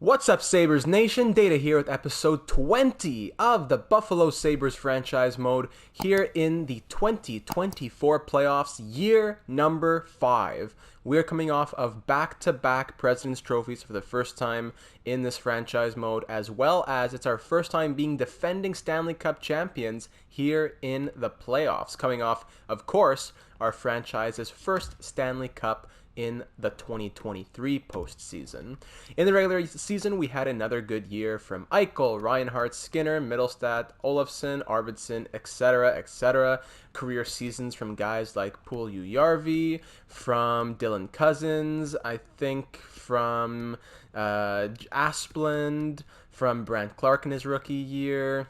What's up, Sabres Nation? Data here with episode 20 of the Buffalo Sabres Franchise Mode here in the 2024 playoffs, year number 5. We're coming off of back-to-back President's Trophies for the first time in this franchise mode, as well as it's our first time being defending Stanley Cup Champions here in the playoffs, coming off, of course, our franchise's first Stanley Cup in the 2023 postseason. In the regular season, we had another good year from Eichel, Reinhart, Skinner, Middlestat, Olofsson, Arvidsson, etc. Career seasons from guys like Puljujärvi, from Dylan Cousins, I think from Asplund, from Brandt Clark in his rookie year.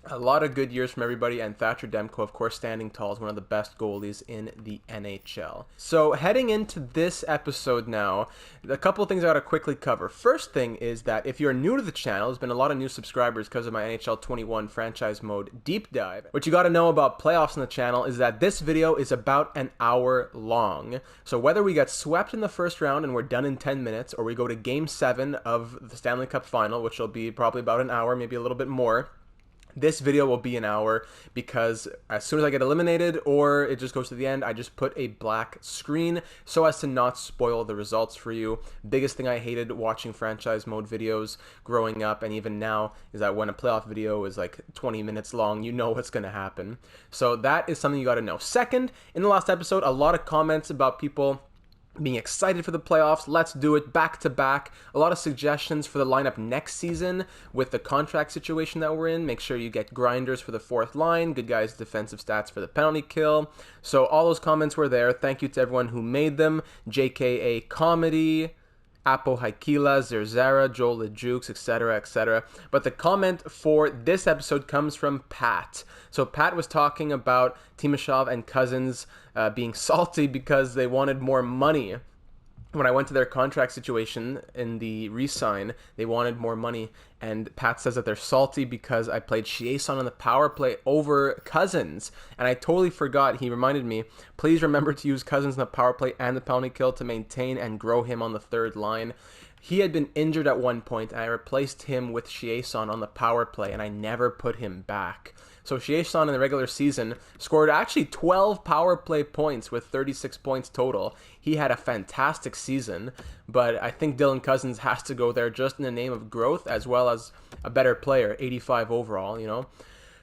A lot of good years from everybody, and Thatcher Demko, of course, standing tall as one of the best goalies in the NHL. So heading into this episode now, a couple of things I got to quickly cover. First thing is that if you're new to the channel, there's been a lot of new subscribers because of my NHL 21 franchise mode deep dive. What you got to know about playoffs on the channel is that this video is about an hour long. So whether we get swept in the first round and we're done in 10 minutes, or we go to Game 7 of the Stanley Cup Final, which will be probably about an hour, maybe a little bit more, this video will be an hour because as soon as I get eliminated or it just goes to the end, I just put a black screen so as to not spoil the results for you. Biggest thing I hated watching franchise mode videos growing up and even now is that when a playoff video is like 20 minutes long, you know what's going to happen. So that is something you got to know. Second, in the last episode, a lot of comments about people being excited for the playoffs. Let's do it back to back. A lot of suggestions for the lineup next season with the contract situation that we're in. Make sure you get grinders for the fourth line, good guys defensive stats for the penalty kill. So all those comments were there. Thank you to everyone who made them. JKA Comedy, Apo Haikila, Zerzara, Joel Lejukes, etc. But the comment for this episode comes from Pat. So Pat was talking about Timashov and Cousins being salty because they wanted more money. When I went to their contract situation in the re-sign, they wanted more money. And Pat says that they're salty because I played Chiasson on the power play over Cousins. And I totally forgot. He reminded me, please remember to use Cousins in the power play and the penalty kill to maintain and grow him on the third line. He had been injured at one point, and I replaced him with Chiasson on the power play, and I never put him back. So Chiasson in the regular season scored actually 12 power play points with 36 points total. He had a fantastic season, but I think Dylan Cousins has to go there just in the name of growth as well as a better player, 85 overall, you know.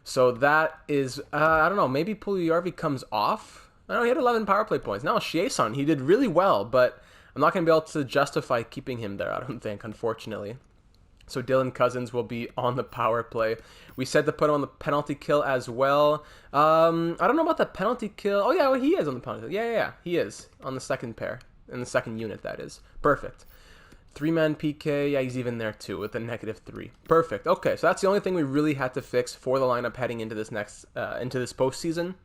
So that is, I don't know, maybe Puljujärvi comes off. I know he had 11 power play points. Now Chiasson, he did really well, but I'm not going to be able to justify keeping him there, I don't think, unfortunately. So Dylan Cousins will be on the power play. We said to put him on the penalty kill as well. I don't know about the penalty kill. Oh, yeah, well, he is on the penalty kill. Yeah, he is on the second pair. In the second unit, that is. Perfect. Three-man PK. Yeah, he's even there, too, with a -3. Perfect. Okay, so that's the only thing we really had to fix for the lineup heading into this next, into this postseason.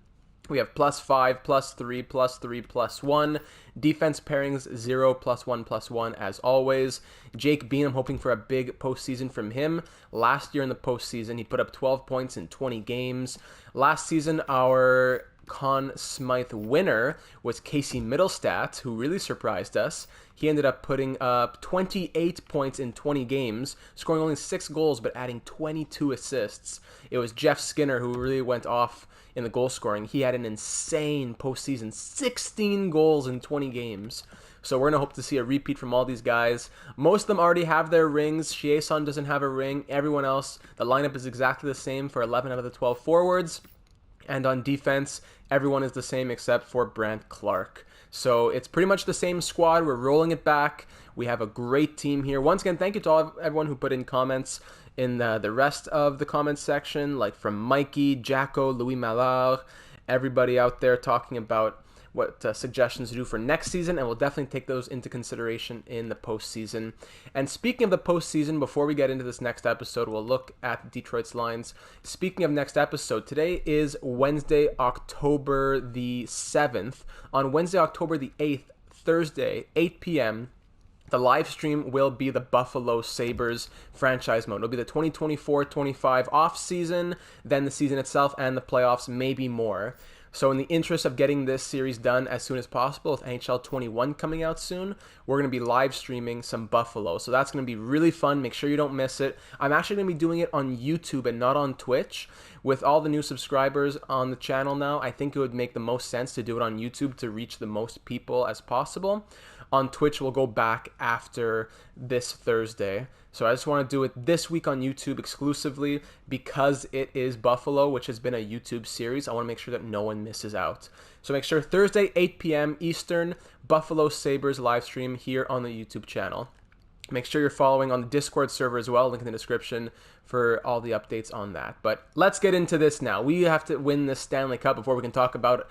We have +5, +3, +3, +1. Defense pairings 0, +1, +1 as always. Jake Bean, I'm hoping for a big postseason from him. Last year in the postseason, he put up 12 points in 20 games. Last season, our Conn Smythe winner was Casey Middlestat, who really surprised us. He ended up putting up 28 points in 20 games, scoring only 6 goals but adding 22 assists. It was Jeff Skinner who really went off in the goal scoring. He had an insane postseason, 16 goals in 20 games. So we're going to hope to see a repeat from all these guys. Most of them already have their rings. Chiasson doesn't have a ring. Everyone else, the lineup is exactly the same for 11 out of the 12 forwards. And on defense, everyone is the same except for Brandt Clark. So it's pretty much the same squad. We're rolling it back. We have a great team here. Once again, thank you to everyone who put in comments in the rest of the comments section, like from Mikey, Jacko, Louis Mallard, everybody out there talking about what suggestions to do for next season, and we'll definitely take those into consideration in the postseason. And speaking of the postseason, before we get into this next episode, we'll look at Detroit's lines. Speaking of next episode, today is Wednesday, October the 7th. On Wednesday, October the 8th, Thursday, 8 p.m., the live stream will be the Buffalo Sabres Franchise Mode. It'll be the 2024-25 off season, then the season itself and the playoffs, maybe more. So in the interest of getting this series done as soon as possible, with NHL 21 coming out soon, we're going to be live streaming some Buffalo. So that's going to be really fun. Make sure you don't miss it. I'm actually going to be doing it on YouTube and not on Twitch. With all the new subscribers on the channel now, I think it would make the most sense to do it on YouTube to reach the most people as possible. On Twitch, we'll go back after this Thursday. So I just want to do it this week on YouTube exclusively because it is Buffalo, which has been a YouTube series. I want to make sure that no one misses out. So make sure Thursday, 8 p.m. Eastern, Buffalo Sabres live stream here on the YouTube channel. Make sure you're following on the Discord server as well, link in the description for all the updates on that. But let's get into this now. We have to win this Stanley Cup before we can talk about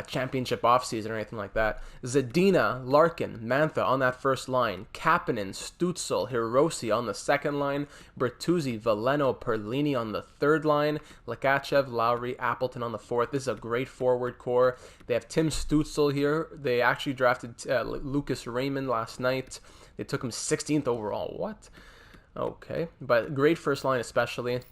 championship offseason or anything like that. Zadina, Larkin, Mantha on that first line. Kapanen, Stützle, Hiroshi on the second line. Bertuzzi, Veleno, Perlini on the third line. Lakachev, Lowry, Appleton on the fourth. This is a great forward core. They have Tim Stützle here. They actually drafted Lucas Raymond last night. They took him 16th overall. What? Okay. But great first line especially.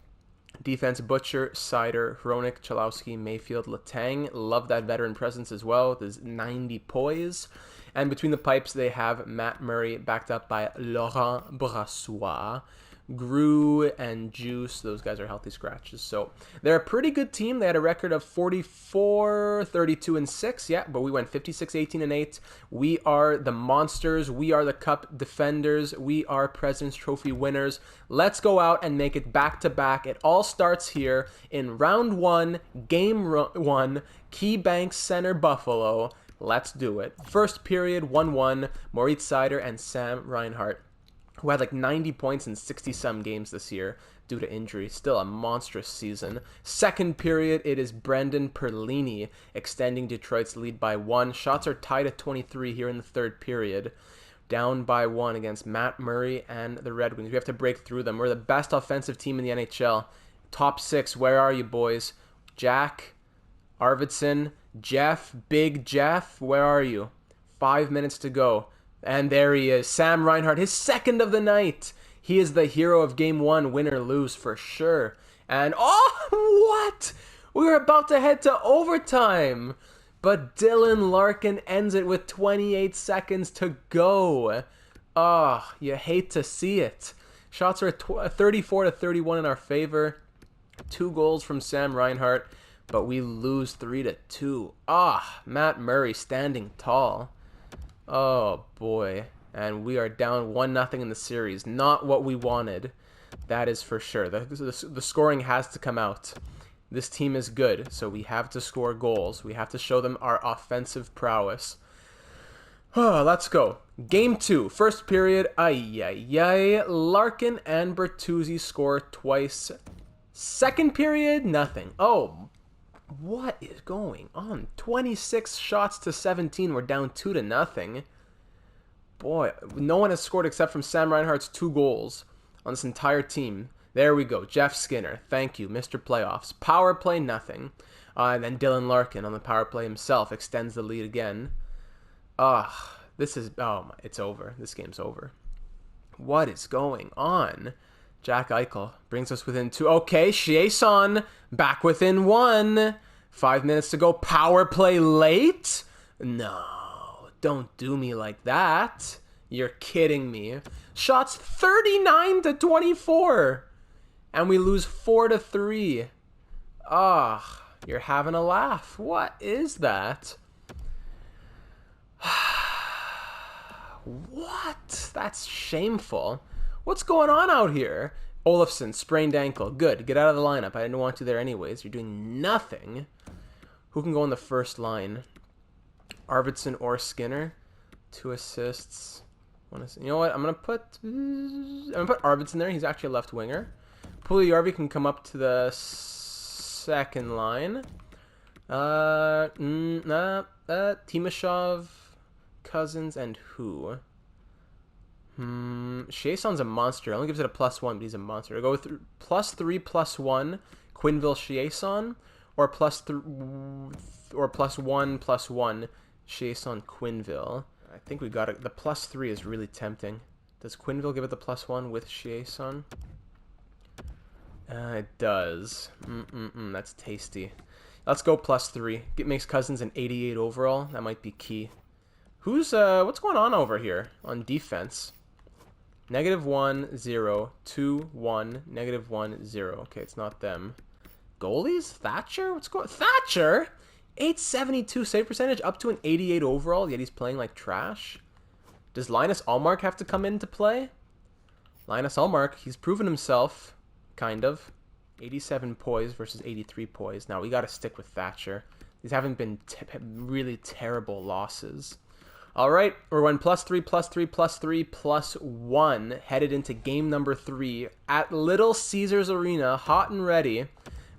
Defense, Butcher, Seider, Hronik, Chalowski, Mayfield, Letang. Love that veteran presence as well with his 90 poise. And between the pipes, they have Matt Murray backed up by Laurent Brassois. Gru and Juice, those guys are healthy scratches. So they're a pretty good team. They had a record of 44, 32, and 6. Yeah, but we went 56, 18, and 8. We are the monsters. We are the cup defenders. We are President's Trophy winners. Let's go out and make it back-to-back. It all starts here in round 1, game 1, KeyBank Center, Buffalo. Let's do it. First period, 1-1, Moritz Seider and Sam Reinhart, who had like 90 points in 60-some games this year due to injury. Still a monstrous season. Second period, it is Brendan Perlini extending Detroit's lead by 1. Shots are tied at 23 here in the third period. Down by 1 against Matt Murray and the Red Wings. We have to break through them. We're the best offensive team in the NHL. Top 6, where are you, boys? Jack, Arvidsson, Jeff, Big Jeff, where are you? 5 minutes to go. And there he is, Sam Reinhart, his second of the night. He is the hero of Game 1, win or lose for sure. And, oh, what? We were about to head to overtime. But Dylan Larkin ends it with 28 seconds to go. Oh, you hate to see it. Shots are 34-31 in our favor. 2 goals from Sam Reinhart, but we lose 3-2. Matt Murray standing tall. Oh, boy. And we are down 1-0 in the series. Not what we wanted. That is for sure. The scoring has to come out. This team is good, so we have to score goals. We have to show them our offensive prowess. Oh, let's go. Game 2. First period. Larkin and Bertuzzi score twice. Second period, nothing. Oh, what is going on? 26 shots to 17. We're down 2-0. Boy, no one has scored except from Sam Reinhart's 2 goals on this entire team. There we go. Jeff Skinner. Thank you, Mr. Playoffs. Power play, nothing. And then Dylan Larkin on the power play himself extends the lead again. It's over. This game's over. What is going on? Jack Eichel brings us within 2. Okay, Chiasson back within 1. 5 minutes to go. Power play late? No, don't do me like that. You're kidding me. Shots 39-24. And we lose 4-3. You're having a laugh. What is that? What? That's shameful. What's going on out here? Olofsson, sprained ankle. Good. Get out of the lineup. I didn't want you there anyways. You're doing nothing. Who can go on the first line? Arvidsson or Skinner? 2 assists. 1 assist. You know what? I'm gonna put Arvidsson there. He's actually a left winger. Puljujärvi can come up to the second line. Timashov, Cousins, and who? Chiasson's a monster. It only gives it a +1, but he's a monster. I'll go with +3, +1, Quenneville Chiasson, or +1, +1, Chiasson Quenneville. I think we got it. The +3 is really tempting. Does Quenneville give it the +1 with Chiasson? It does. That's tasty. Let's go +3. It makes Cousins an 88 overall. That might be key. What's going on over here on defense? -1, 0, 2, 1, -1, 0. Okay, it's not them. Goalies? Thatcher? What's going on? Thatcher? 872 save percentage, up to an 88 overall, yet he's playing like trash. Does Linus Ullmark have to come into play? Linus Ullmark, he's proven himself, kind of. 87 poise versus 83 poise. Now, we got to stick with Thatcher. These haven't been really terrible losses. All right, we're going +3, +3, +3, +1, headed into game number 3 at Little Caesars Arena, hot and ready.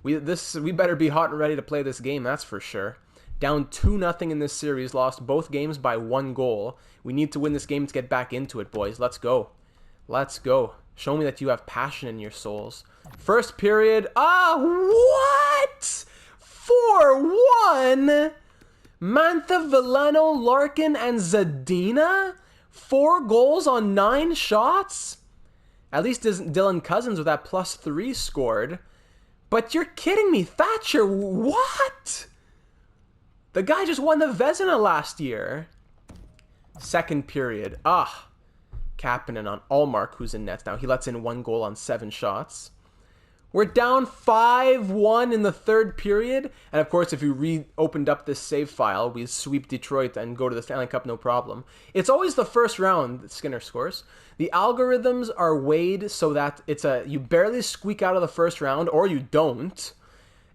We better be hot and ready to play this game, that's for sure. Down 2-0 in this series, lost both games by 1 goal. We need to win this game to get back into it, boys. Let's go. Let's go. Show me that you have passion in your souls. First period. What? 4-1? Mantha, Veleno, Larkin, and Zadina? 4 goals on 9 shots? At least Dylan Cousins with that +3 scored. But you're kidding me. Thatcher, what? The guy just won the Vezina last year. Second period. Kapanen on Ullmark, who's in nets now. He lets in 1 goal on 7 shots. We're down 5-1 in the third period. And of course, if you reopened up this save file, we sweep Detroit and go to the Stanley Cup, no problem. It's always the first round that Skinner scores. The algorithms are weighed so that you barely squeak out of the first round, or you don't.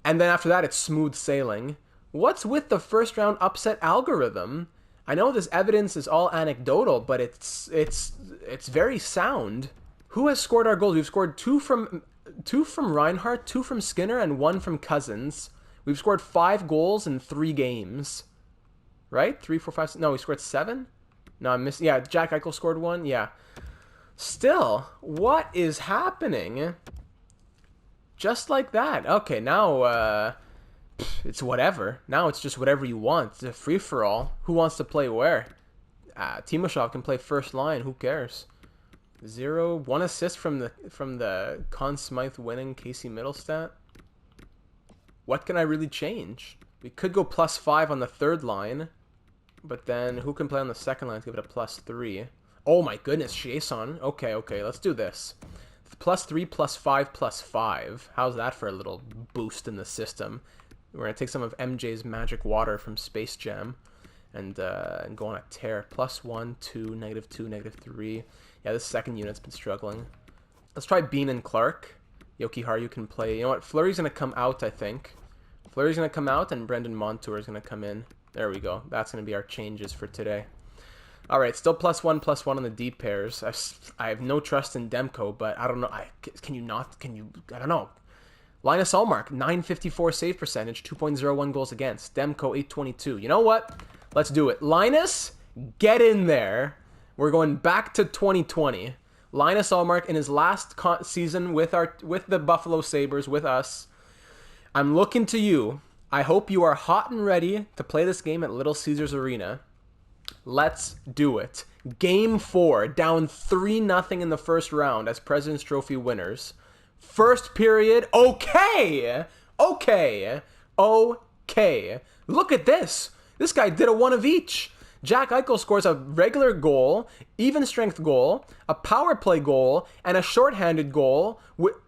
And then after that, it's smooth sailing. What's with the first round upset algorithm? I know this evidence is all anecdotal, but it's very sound. Who has scored our goals? We've scored 2 from Reinhardt, 2 from Skinner, and 1 from Cousins. We've scored 5 goals in 3 games. Right? 3, 4, 5... No, we scored 7? No, I missed... Yeah, Jack Eichel scored 1. Yeah. Still, what is happening? Just like that. Okay, now, it's whatever. Now it's just whatever you want. It's a free-for-all. Who wants to play where? Timoshov can play first line. Who cares? 0, 1 assist from the Conn Smythe winning Casey Middlestat. What can I really change? We could go +5 on the third line, but then who can play on the second line to give it a +3? Oh my goodness, Chiasson. Okay, let's do this. +3, +5, +5. How's that for a little boost in the system? We're gonna take some of MJ's magic water from Space Jam and go on a tear. +1, 2, -2, -3. Yeah, this second unit's been struggling. Let's try Bean and Clark. Yoki Haru can play. You know what? Fleury's going to come out, I think. Fleury's going to come out, and Brendan Montour is going to come in. There we go. That's going to be our changes for today. All right, still +1 on the D pairs. I have no trust in Demko, but I don't know. I don't know. Linus Ullmark, 954 save percentage, 2.01 goals against. Demko, 822. You know what? Let's do it. Linus, get in there. We're going back to 2020. Linus Ullmark in his last season with the Buffalo Sabres, with us. I'm looking to you. I hope you are hot and ready to play this game at Little Caesars Arena. Let's do it. Game 4, down 3-0 in the first round as President's Trophy winners. First period, okay. Look at this. This guy did a 1 of each. Jack Eichel scores a regular goal, even strength goal, a power play goal, and a shorthanded goal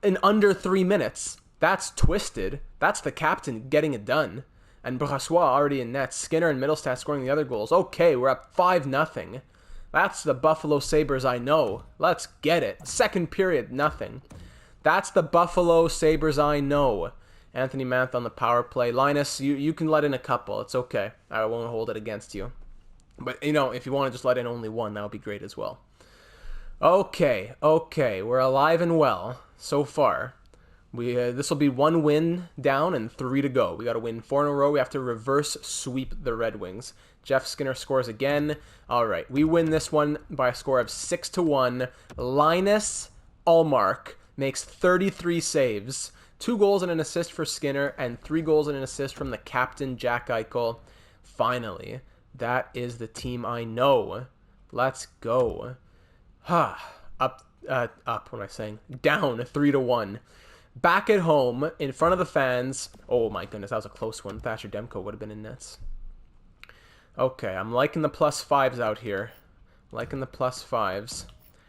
in under 3 minutes. That's twisted. That's the captain getting it done. And Brassois already in net. Skinner and Middlestat scoring the other goals. Okay, we're up 5-0. That's the Buffalo Sabres I know. Let's get it. Second period, nothing. That's the Buffalo Sabres I know. Anthony Mantha on the power play. Linus, you can let in a couple. It's okay. I won't hold it against you. But, if you want to just let in only 1, that would be great as well. Okay. We're alive and well so far. This will be 1 win down and 3 to go. We got to win 4 in a row. We have to reverse sweep the Red Wings. Jeff Skinner scores again. All right. We win this one by a score of 6-1. Linus Ullmark makes 33 saves. 2 goals and an assist for Skinner and 3 goals and an assist from the captain, Jack Eichel. Finally. That is the team I know. Let's go. Up. What am I saying? Down 3-1. back at home in front of the fans. Oh my goodness, that was a close one. Thatcher Demko would have been in nets. Okay, I'm liking the +5s out here. Liking the +5s.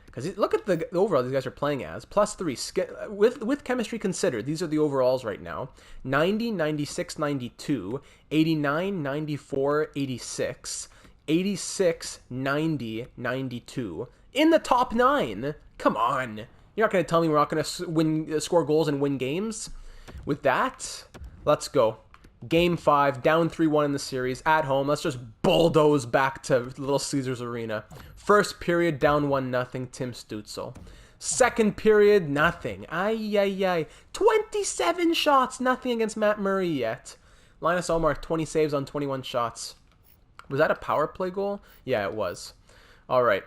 Because look at the overall these guys are playing as. +3. With chemistry considered, these are the overalls right now. 90, 96, 92, 89, 94, 86, 86, 90, 92. In the top 9. Come on. You're not going to tell me we're not going to score goals and win games? With that, let's go. Game 5, down 3-1 in the series, at home. Let's just bulldoze back to Little Caesars Arena. First period, down 1-0, Tim Stützle. Second period, nothing. Ay. 27 shots, nothing against Matt Murray yet. Linus Ullmark, 20 saves on 21 shots. Was that a power play goal? Yeah, it was. All right.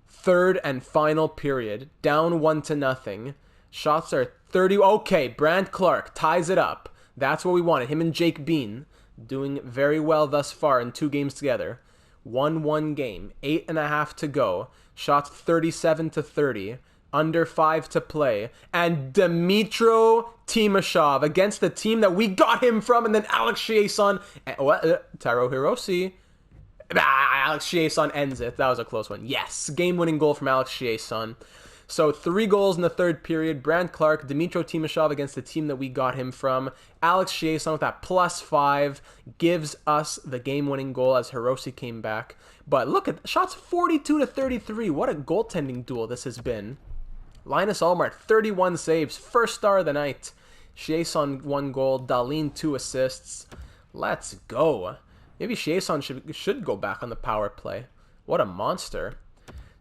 Third and final period, down 1-0. Shots are 30. Okay, Brandt Clarke ties it up. That's what we wanted. Him and Jake Bean doing very well thus far in 2 games together. 1-1 game. 8.5 to go. Shots 37-30. Under 5 to play. And Dmytro Timashov against the team that we got him from. And then Alex Chiasson. Taro Hirose. Alex Chiasson ends it. That was a close one. Yes. Game-winning goal from Alex Chiasson. So 3 goals in the third period. Brandt Clarke, Dmytro Timashov against the team that we got him from. Alex Chiasson with that +5 gives us the game-winning goal as Hirose came back. But look at shots 42-33. What a goaltending duel this has been. Linus Ullmark, 31 saves. First star of the night. Chiasson 1 goal. Dahlin 2 assists. Let's go. Maybe Chiasson should go back on the power play. What a monster.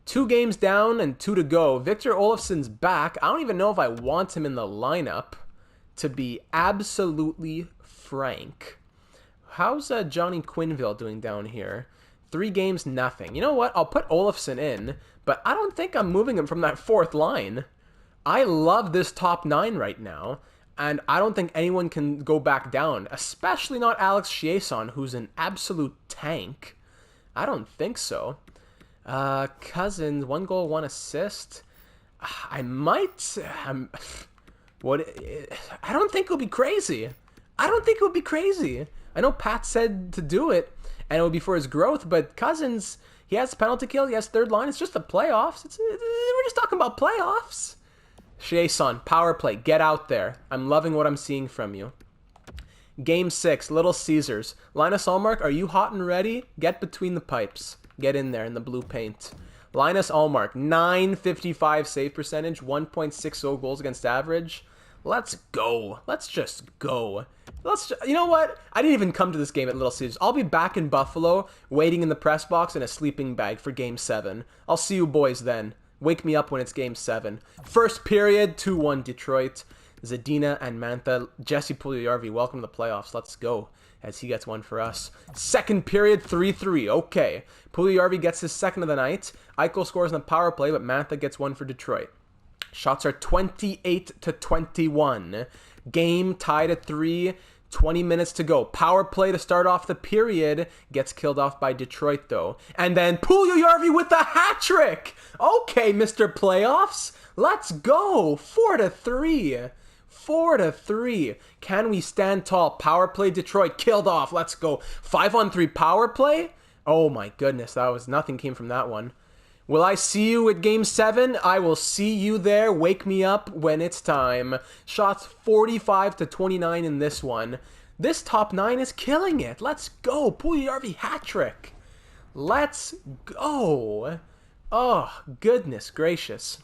2 games down and 2 to go. Victor Olofsson's back. I don't even know if I want him in the lineup, to be absolutely frank. How's Johnny Quinville doing down here? 3 games, nothing. You know what? I'll put Olofsson in, but I don't think I'm moving him from that 4th line. I love this top 9 right now, and I don't think anyone can go back down, especially not Alex Chiasson, who's an absolute tank. I don't think so. Cousins, 1 goal, 1 assist. I might. I don't think it'll be crazy. I know Pat said to do it, and it would be for his growth. But Cousins, he has penalty kill. He has 3rd line. It's just the playoffs. We're just talking about playoffs. Chiasson, power play. Get out there. I'm loving what I'm seeing from you. Game 6, Little Caesars. Linus Ullmark, are you hot and ready? Get between the pipes. Get in there in the blue paint. Linus Ullmark, 955 save percentage, 1.60 goals against average. Let's go. Let's just go. You know what? I didn't even come to this game at Little Caesars. I'll be back in Buffalo, waiting in the press box in a sleeping bag for Game 7. I'll see you boys then. Wake me up when it's Game 7. First period, 2-1 Detroit. Zadina and Mantha. Jesse Puljujarvi, welcome to the playoffs. Let's go, as he gets one for us. Second period, 3-3. Okay. Puljujarvi gets his 2nd of the night. Eichel scores on the power play, but Mantha gets one for Detroit. Shots are 28-21. Game tied at 3. 20 minutes to go. Power play to start off the period. Gets killed off by Detroit, though. And then Puljujarvi with a hat trick. Okay, Mr. Playoffs. Let's go. 4-3. 4-3. Can we stand tall? Power play, Detroit killed off. Let's go. 5-on-3 power play. Oh my goodness, nothing came from that one. Will I see you at Game 7? I will see you there. Wake me up when it's time. Shots 45-29 in this one. This top 9 is killing it. Let's go. Puljujarvi hat trick. Let's go. Oh, goodness gracious.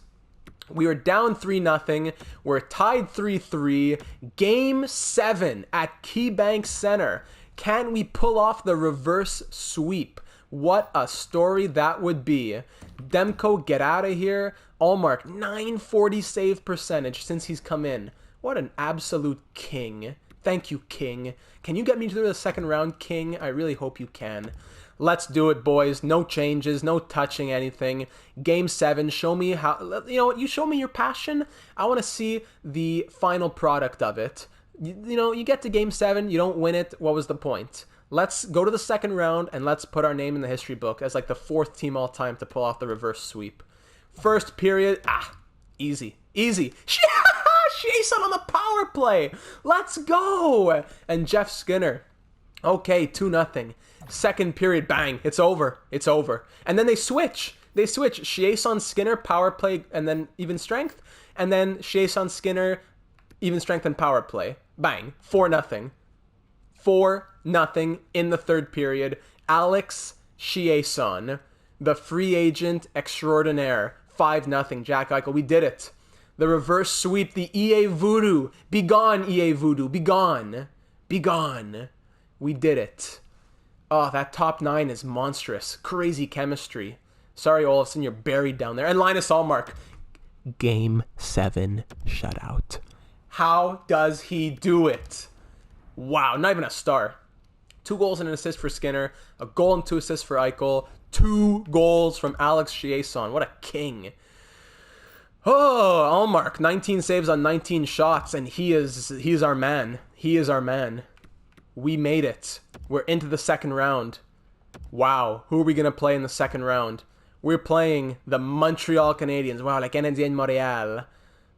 We were down 3-0. We're tied 3-3. Game 7 at KeyBank Center. Can we pull off the reverse sweep? What a story that would be. Demko, get out of here. Ullmark, 940 save percentage since he's come in. What an absolute king. Thank you, King. Can you get me through the 2nd round, King? I really hope you can. Let's do it, boys. No changes, no touching anything. Game 7, show me how, you show me your passion. I want to see the final product of it. You get to Game 7, you don't win it. What was the point? Let's go to the 2nd round, and let's put our name in the history book as like the 4th team all time to pull off the reverse sweep. First period, easy. Chiasson on the power play. Let's go. And Jeff Skinner. Okay, 2-0. Second period, bang. It's over. It's over. And then they switch. Chiasson, Skinner, power play, and then even strength. And then Chiasson, Skinner, even strength and power play. Bang. 4-0. 4-0 in the third period. Alex Chiasson, the free agent extraordinaire. 5-0. Jack Eichel. We did it. The reverse sweep. The EA Voodoo. Be gone, EA Voodoo. Be gone. Be gone. We did it. Oh, that top 9 is monstrous. Crazy chemistry. Sorry, Olofsson, you're buried down there. And Linus Ullmark. Game 7 shutout. How does he do it? Wow, not even a star. 2 goals and an assist for Skinner. A goal and 2 assists for Eichel. 2 goals from Alex Chiasson. What a king. Oh, Ullmark. 19 saves on 19 shots. And he is our man. He is our man. We made it. We're into the second round. Wow. Who are we going to play in the second round? We're playing the Montreal Canadiens. Wow, les Canadiens de Montréal.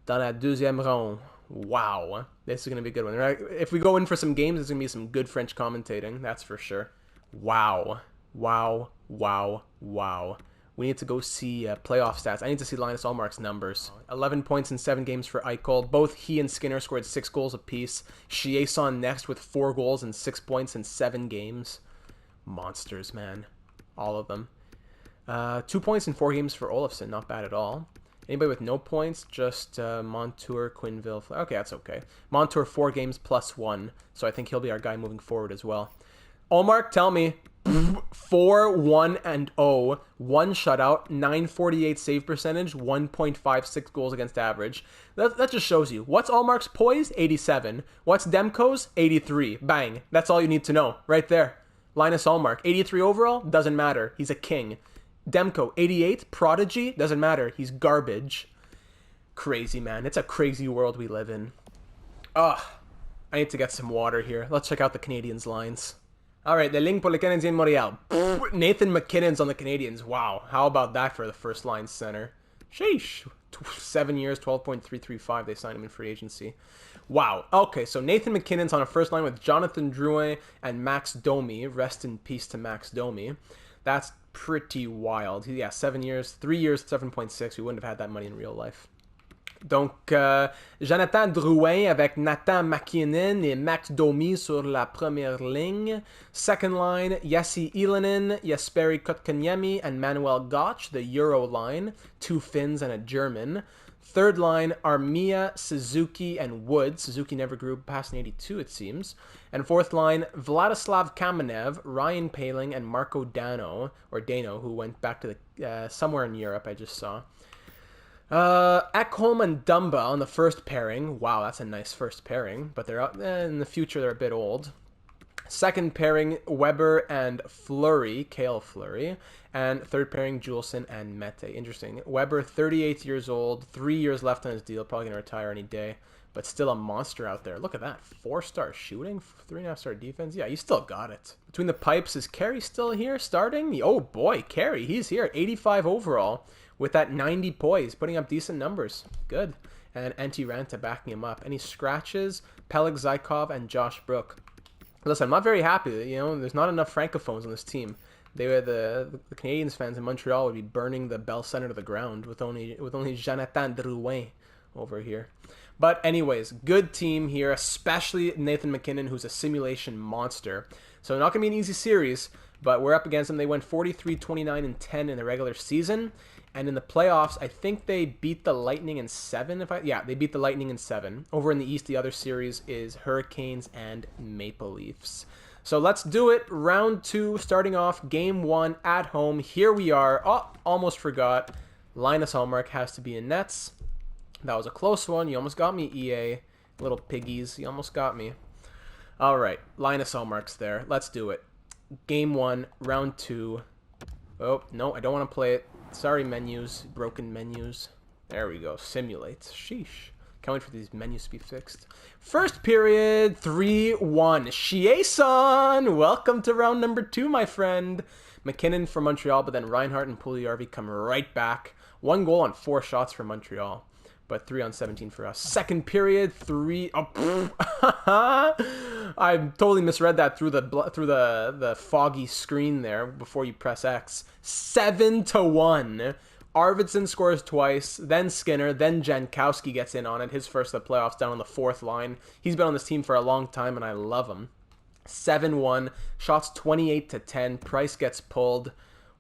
Dans la deuxième ronde. Wow. This is going to be a good one. Right? If we go in for some games, there's going to be some good French commentating. That's for sure. Wow. Wow. Wow. Wow. We need to go see playoff stats. I need to see Linus Ullmark's numbers. 11 points in 7 games for Eichel. Both he and Skinner scored 6 goals apiece. Chiasson next with 4 goals and 6 points in 7 games. Monsters, man. All of them. 2 points in 4 games for Olofsson. Not bad at all. Anybody with no points? Just Montour, Quinville. Okay, that's okay. Montour 4 games plus 1. So I think he'll be our guy moving forward as well. Ullmark, tell me. 4-1-0, 1 shutout, 948 save percentage, 1.56 goals against average. That just shows you. What's Ullmark's poise? 87. What's Demko's? 83. Bang. That's all you need to know. Right there. Linus Ullmark. 83 overall? Doesn't matter. He's a king. Demko. 88. Prodigy? Doesn't matter. He's garbage. Crazy, man. It's a crazy world we live in. Ugh. I need to get some water here. Let's check out the Canadiens lines. All right, the ligne pour le Canadien Montréal. Nathan McKinnon's on the Canadiens. Wow, how about that for the first line center? Sheesh. 7 years, 12.335. They signed him in free agency. Wow. Okay, so Nathan McKinnon's on a first line with Jonathan Drouin and Max Domi. Rest in peace to Max Domi. That's pretty wild. Yeah, 7 years, 3 years, 7.6. We wouldn't have had that money in real life. Donc, Jonathan Drouin avec Nathan McKinnon et Max Domi sur la première ligne. Second line, Yassi Ylönen, Jesperi Kotkaniemi, and Manuel Gotch, the Euro line. 2 Finns and a German. Third line, Armia, Suzuki, and Wood. Suzuki never grew past an 82, it seems. And fourth line, Vladislav Kamenev, Ryan Poehling, and Marco Dano, who went back to the somewhere in Europe, I just saw. Ekholm and Dumba on the first pairing. Wow, that's a nice first pairing. But they're out in the future. They're a bit old. Second pairing, Weber and Fleury, Cale Fleury. And third pairing, Juleson and Mete. Interesting. Weber, 38 years old, 3 years left on his deal. Probably going to retire any day. But still a monster out there. Look at that. 4-star shooting, 3.5-star defense. Yeah, you still got it. Between the pipes, is Carey still here starting? Oh boy, Carey, he's here. 85 overall. With that 90 poise, putting up decent numbers. Good. And Antti Ranta backing him up. Any scratches? Peleg Zykov and Josh Brook. Listen, I'm not very happy. There's not enough francophones on this team. The Canadiens fans in Montreal would be burning the Bell Center to the ground with only Jonathan Drouin over here. But anyways, good team here, especially Nathan McKinnon, who's a simulation monster. So not going to be an easy series, but we're up against them. They went 43, 29, and 10 in the regular season. And in the playoffs, I think they beat the Lightning in 7. They beat the Lightning in 7. Over in the East, the other series is Hurricanes and Maple Leafs. So let's do it. Round 2, starting off Game 1 at home. Here we are. Oh, almost forgot. Linus Ullmark has to be in nets. That was a close one. You almost got me, EA. Little piggies. You almost got me. All right. Linus Ullmark's there. Let's do it. Game 1, round 2. Oh, no, I don't want to play it. Sorry, menus. Broken menus. There we go. Simulate. Sheesh. Can't wait for these menus to be fixed. First period, 3-1. Chiasson! Welcome to round number 2, my friend. McKinnon for Montreal, but then Reinhart and Puljujarvi come right back. 1 goal on 4 shots for Montreal. but 3 on 17 for us. Second period, 3. Oh, I totally misread that through the foggy screen there before you press X. 7-1. Arvidsson scores twice, then Skinner, then Jankowski gets in on it. His first of the playoffs down on the fourth line. He's been on this team for a long time, and I love him. 7-1. Shots 28-10. Price gets pulled.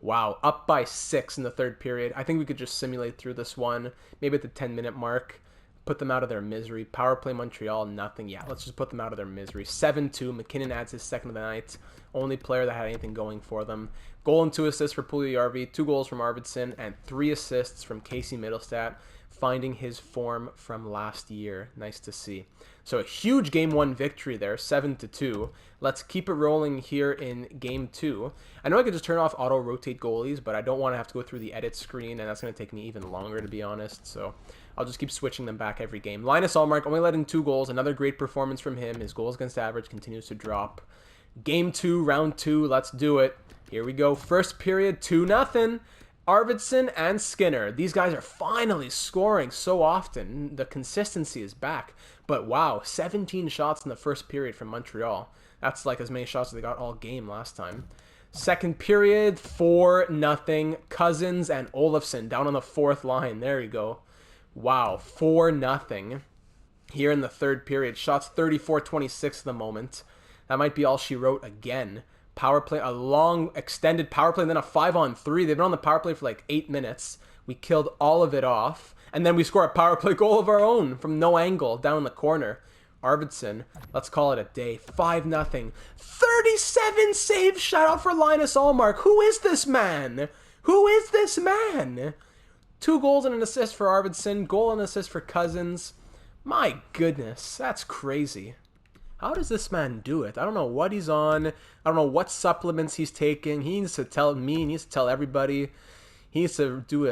Wow, up by 6 in the third period. I think we could just simulate through this one. Maybe at the 10-minute mark. Put them out of their misery. Power play Montreal, nothing. Yeah, let's just put them out of their misery. 7-2. McKinnon adds his second of the night. Only player that had anything going for them. Goal and 2 assists for Puljujärvi. 2 goals from Arvidsson. And 3 assists from Casey Middlestat. Finding his form from last year. Nice to see. So a huge Game 1 victory there. 7-2. Let's keep it rolling here in Game 2. I know I could just turn off auto-rotate goalies, but I don't want to have to go through the edit screen, and that's going to take me even longer, to be honest. So I'll just keep switching them back every game. Linus Ullmark only let in 2 goals. Another great performance from him. His goals against average continues to drop. Game 2, round 2. Let's do it. Here we go. First period, 2-0. Arvidsson and Skinner. These guys are finally scoring so often. The consistency is back. But wow, 17 shots in the first period from Montreal. That's like as many shots as they got all game last time. Second period, 4-0. Cousins and Olofsson down on the fourth line. There you go. Wow, 4-0. Here in the third period. Shots 34-26 at the moment. That might be all she wrote again. Power play, a long extended power play, and then a 5-on-3. They've been on the power play for like 8 minutes. We killed all of it off. And then we score a power play goal of our own from no angle down in the corner. Arvidsson, let's call it a day. 5-0. 37 save shutout for Linus Ullmark. Who is this man? Who is this man? 2 goals and an assist for Arvidsson. Goal and assist for Cousins. My goodness, that's crazy. How does this man do it? I don't know what he's on. I don't know what supplements he's taking. He needs to tell me. He needs to tell everybody. He needs to do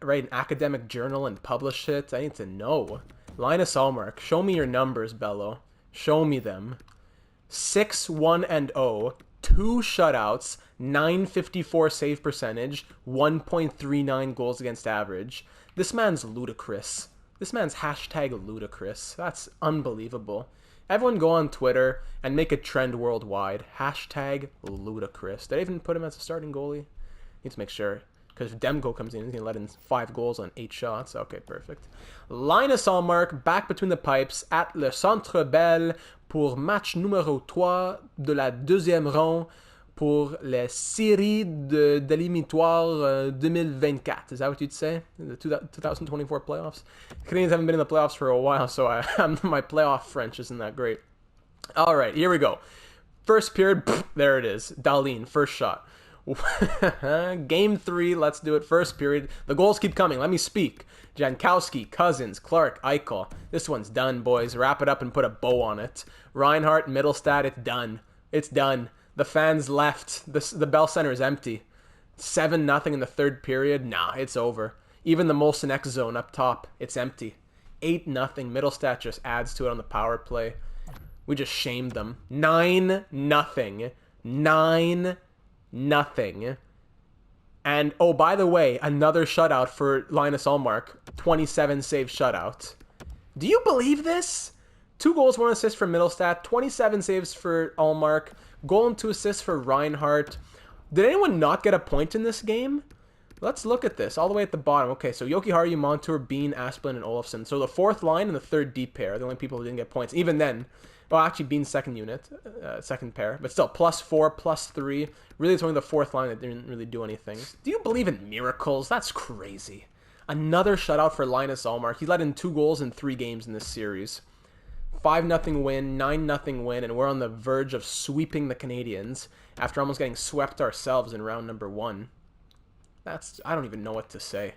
write an academic journal and publish it. I need to know. Linus Ullmark, show me your numbers, Bello. Show me them. 6-1-0, 2 shutouts, 954 save percentage, 1.39 goals against average. This man's ludicrous. This man's hashtag ludicrous. That's unbelievable. Everyone go on Twitter and make a trend worldwide. Hashtag ludicrous. Did I even put him as a starting goalie? Need to make sure. Because if Demko comes in, he's going to let in 5 goals on 8 shots. Okay, perfect. Linus Ullmark back between the pipes at le Centre Bell pour match numéro 3 de la deuxième ronde pour les séries d'éliminatoires 2024. Is that what you'd say? The 2024 playoffs? Canadians haven't been in the playoffs for a while, so my playoff French isn't that great. All right, here we go. First period, there it is. Dahlin, first shot. Game 3, let's do it. First period. The goals keep coming. Let me speak. Jankowski, Cousins, Clark, Eichel. This one's done, boys. Wrap it up and put a bow on it. Reinhart, Middlestat, it's done. It's done. The fans left. The Bell Center is empty. 7-0 in the third period. Nah, it's over. Even the Molson X zone up top, it's empty. 8-0. Middlestat just adds to it on the power play. We just shamed them. 9-0. 9-0. And, oh, by the way, another shutout for Linus Ullmark. 27 save shutout. Do you believe this? 2 goals, 1 assist for Middlestat. 27 saves for Ullmark. Goal and 2 assists for Reinhart. Did anyone not get a point in this game? Let's look at this all the way at the bottom. Okay, so Jokiharju, Montour, Bean, Asplund, and Olofsson. So the fourth line and the third deep pair are the only people who didn't get points. Even then, well, actually Bean's second pair. But still, +4, +3. Really, it's only the fourth line that didn't really do anything. Do you believe in miracles? That's crazy. Another shutout for Linus Ullmark. He let in 2 goals in 3 games in this series. 5-0 win, 9-0 win, and we're on the verge of sweeping the Canadiens after almost getting swept ourselves in round number 1. I don't even know what to say.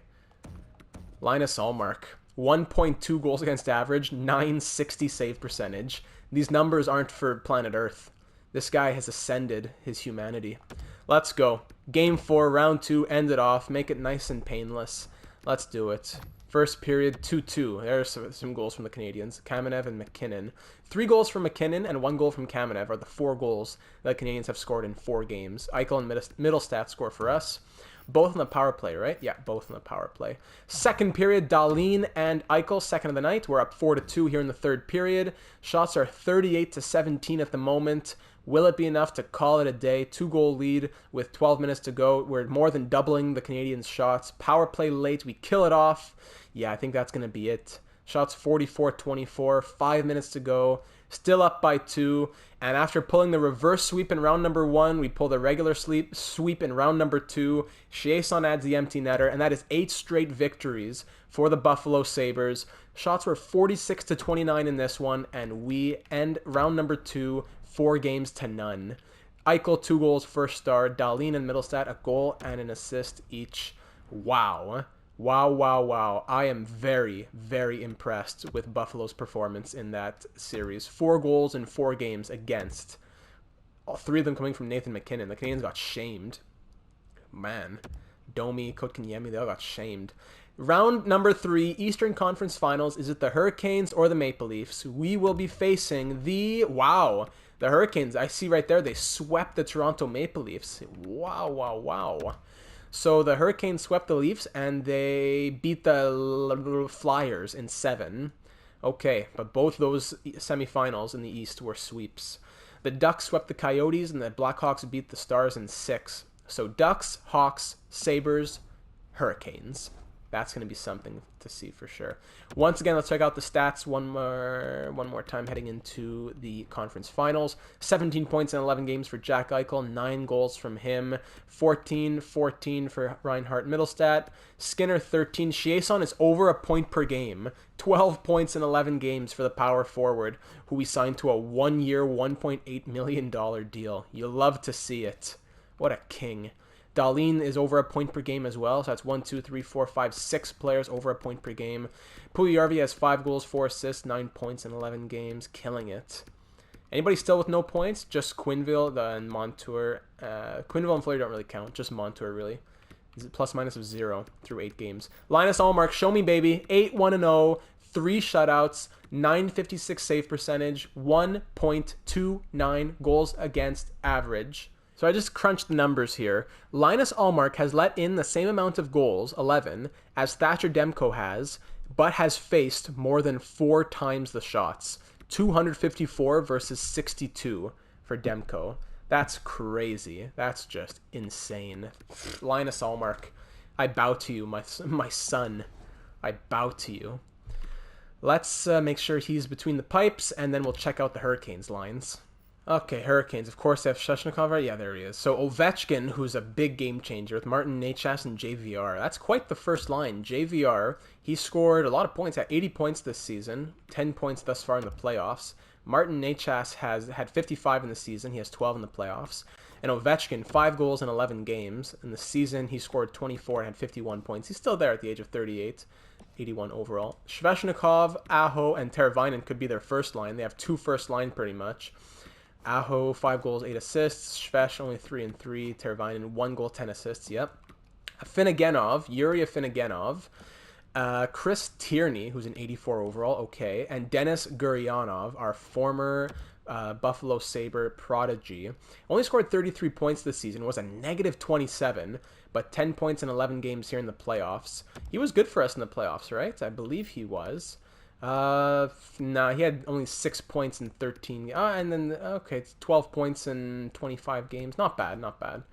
Linus Ullmark, 1.2 goals against average, 960 save percentage. These numbers aren't for planet Earth. This guy has ascended his humanity. Let's go. Game 4, round 2, end it off. Make it nice and painless. Let's do it. First period, 2-2. There's some goals from the Canadiens. Kamenev and McKinnon. 3 goals from McKinnon and 1 goal from Kamenev are the 4 goals that Canadians have scored in 4 games. Eichel and Middlestat score for us. Both on the power play, right? Yeah, both on the power play. Second period, Dahlin and Eichel, second of the night. We're up 4-2 here in the third period. Shots are 38-17 at the moment. Will it be enough to call it a day? 2-goal lead with 12 minutes to go. We're more than doubling the Canadiens' shots. Power play late. We kill it off. Yeah, I think that's going to be it. Shots 44-24. 5 minutes to go. Still up by 2. And after pulling the reverse sweep in round number 1, we pull the regular sweep in round number 2. Chiasson adds the empty netter. And that is 8 straight victories for the Buffalo Sabres. Shots were 46-29 in this one. And we end round number 2 4-0. Eichel, 2 goals, first star. Dahlin and Middlestat, a goal and an assist each. Wow. Wow. I am very, very impressed with Buffalo's performance in that series. 4 goals in 4 games against. All 3 of them coming from Nathan McKinnon. The Canadiens got shamed. Man. Domi, Kotkaniemi, they all got shamed. Round number 3, Eastern Conference Finals. Is it the Hurricanes or the Maple Leafs? We will be facing the Hurricanes. I see right there, they swept the Toronto Maple Leafs. Wow. So the Hurricanes swept the Leafs, and they beat the Flyers in 7. Okay, but both those semifinals in the East were sweeps. The Ducks swept the Coyotes, and the Blackhawks beat the Stars in 6. So Ducks, Hawks, Sabres, Hurricanes. That's going to be something to see for sure. Once again, let's check out the stats one more time heading into the conference finals. 17 points in 11 games for Jack Eichel, 9 goals from him, 14 for Reinhart Middlestat, Skinner 13. Chiasson is over a point per game, 12 points in 11 games for the power forward, who we signed to a 1-year, $1.8 million deal. You love to see it. What a king. Dahlin is over a point per game as well. So that's 1, 2, 3, 4, 5, 6 players over a point per game. Puljujarvi has 5 goals, 4 assists, 9 points in 11 games. Killing it. Anybody still with no points? Just Quenneville and Montour. Quenneville and Fleury don't really count. Just Montour, really. Is it plus minus of 0 through 8 games. Linus Ullmark, show me, baby. 8-1-0. 3 shutouts. 956 save percentage. 1.29 goals against average. So I just crunched the numbers here. Linus Ullmark has let in the same amount of goals, 11, as Thatcher Demko has, but has faced more than 4 times the shots. 254 versus 62 for Demko. That's crazy. That's just insane. Linus Ullmark, I bow to you, my son. I bow to you. Let's make sure he's between the pipes, and then we'll check out the Hurricanes lines. Okay, Hurricanes. Of course, they have Svechnikov, right? Yeah, there he is. So Ovechkin, who's a big game changer with Martin Necas and JVR. That's quite the first line. JVR, he scored a lot of points, at 80 points this season, 10 points thus far in the playoffs. Martin Necas has had 55 in the season. He has 12 in the playoffs. And Ovechkin, 5 goals in 11 games. In the season, he scored 24 and had 51 points. He's still there at the age of 38. 81 overall. Svechnikov, Aho, and Teravainen could be their first line. They have 2 first line pretty much. Aho, 5 goals, 8 assists. Svesh, only 3 and 3. Teravainen, 1 goal, 10 assists. Yep. Yuri Afinogenov. Chris Tierney, who's an 84 overall. Okay. And Denis Gurianov, our former Buffalo Sabre prodigy. Only scored 33 points this season. Was a negative 27, but 10 points in 11 games here in the playoffs. He was good for us in the playoffs, right? I believe he was. He had only 6 points in 13. And then, okay, it's 12 points in 25 games. Not bad.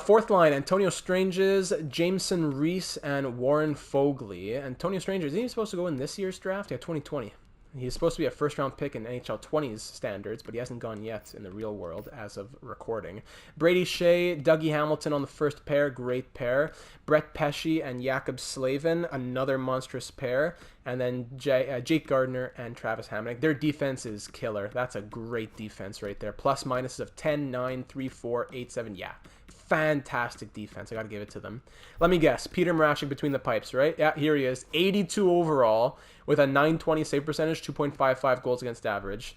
Fourth line, Antonio Stranges, Jameson Reese, and Warren Fogley. Antonio Stranges, isn't he supposed to go in this year's draft? Yeah, 2020. He's supposed to be a first-round pick in NHL 20's standards, but he hasn't gone yet in the real world as of recording. Brady Shea, Dougie Hamilton on the first pair, great pair. Brett Pesce and Jakob Slavin, another monstrous pair. And then Jake Gardner and Travis Hamonic. Their defense is killer. That's a great defense right there. Plus minuses of 10, 9, 3, 4, 8, 7. Yeah, fantastic defense. I got to give it to them. Let me guess. Peter Mrazek between the pipes, right? Yeah, here he is. 82 overall with a 920 save percentage, 2.55 goals against average.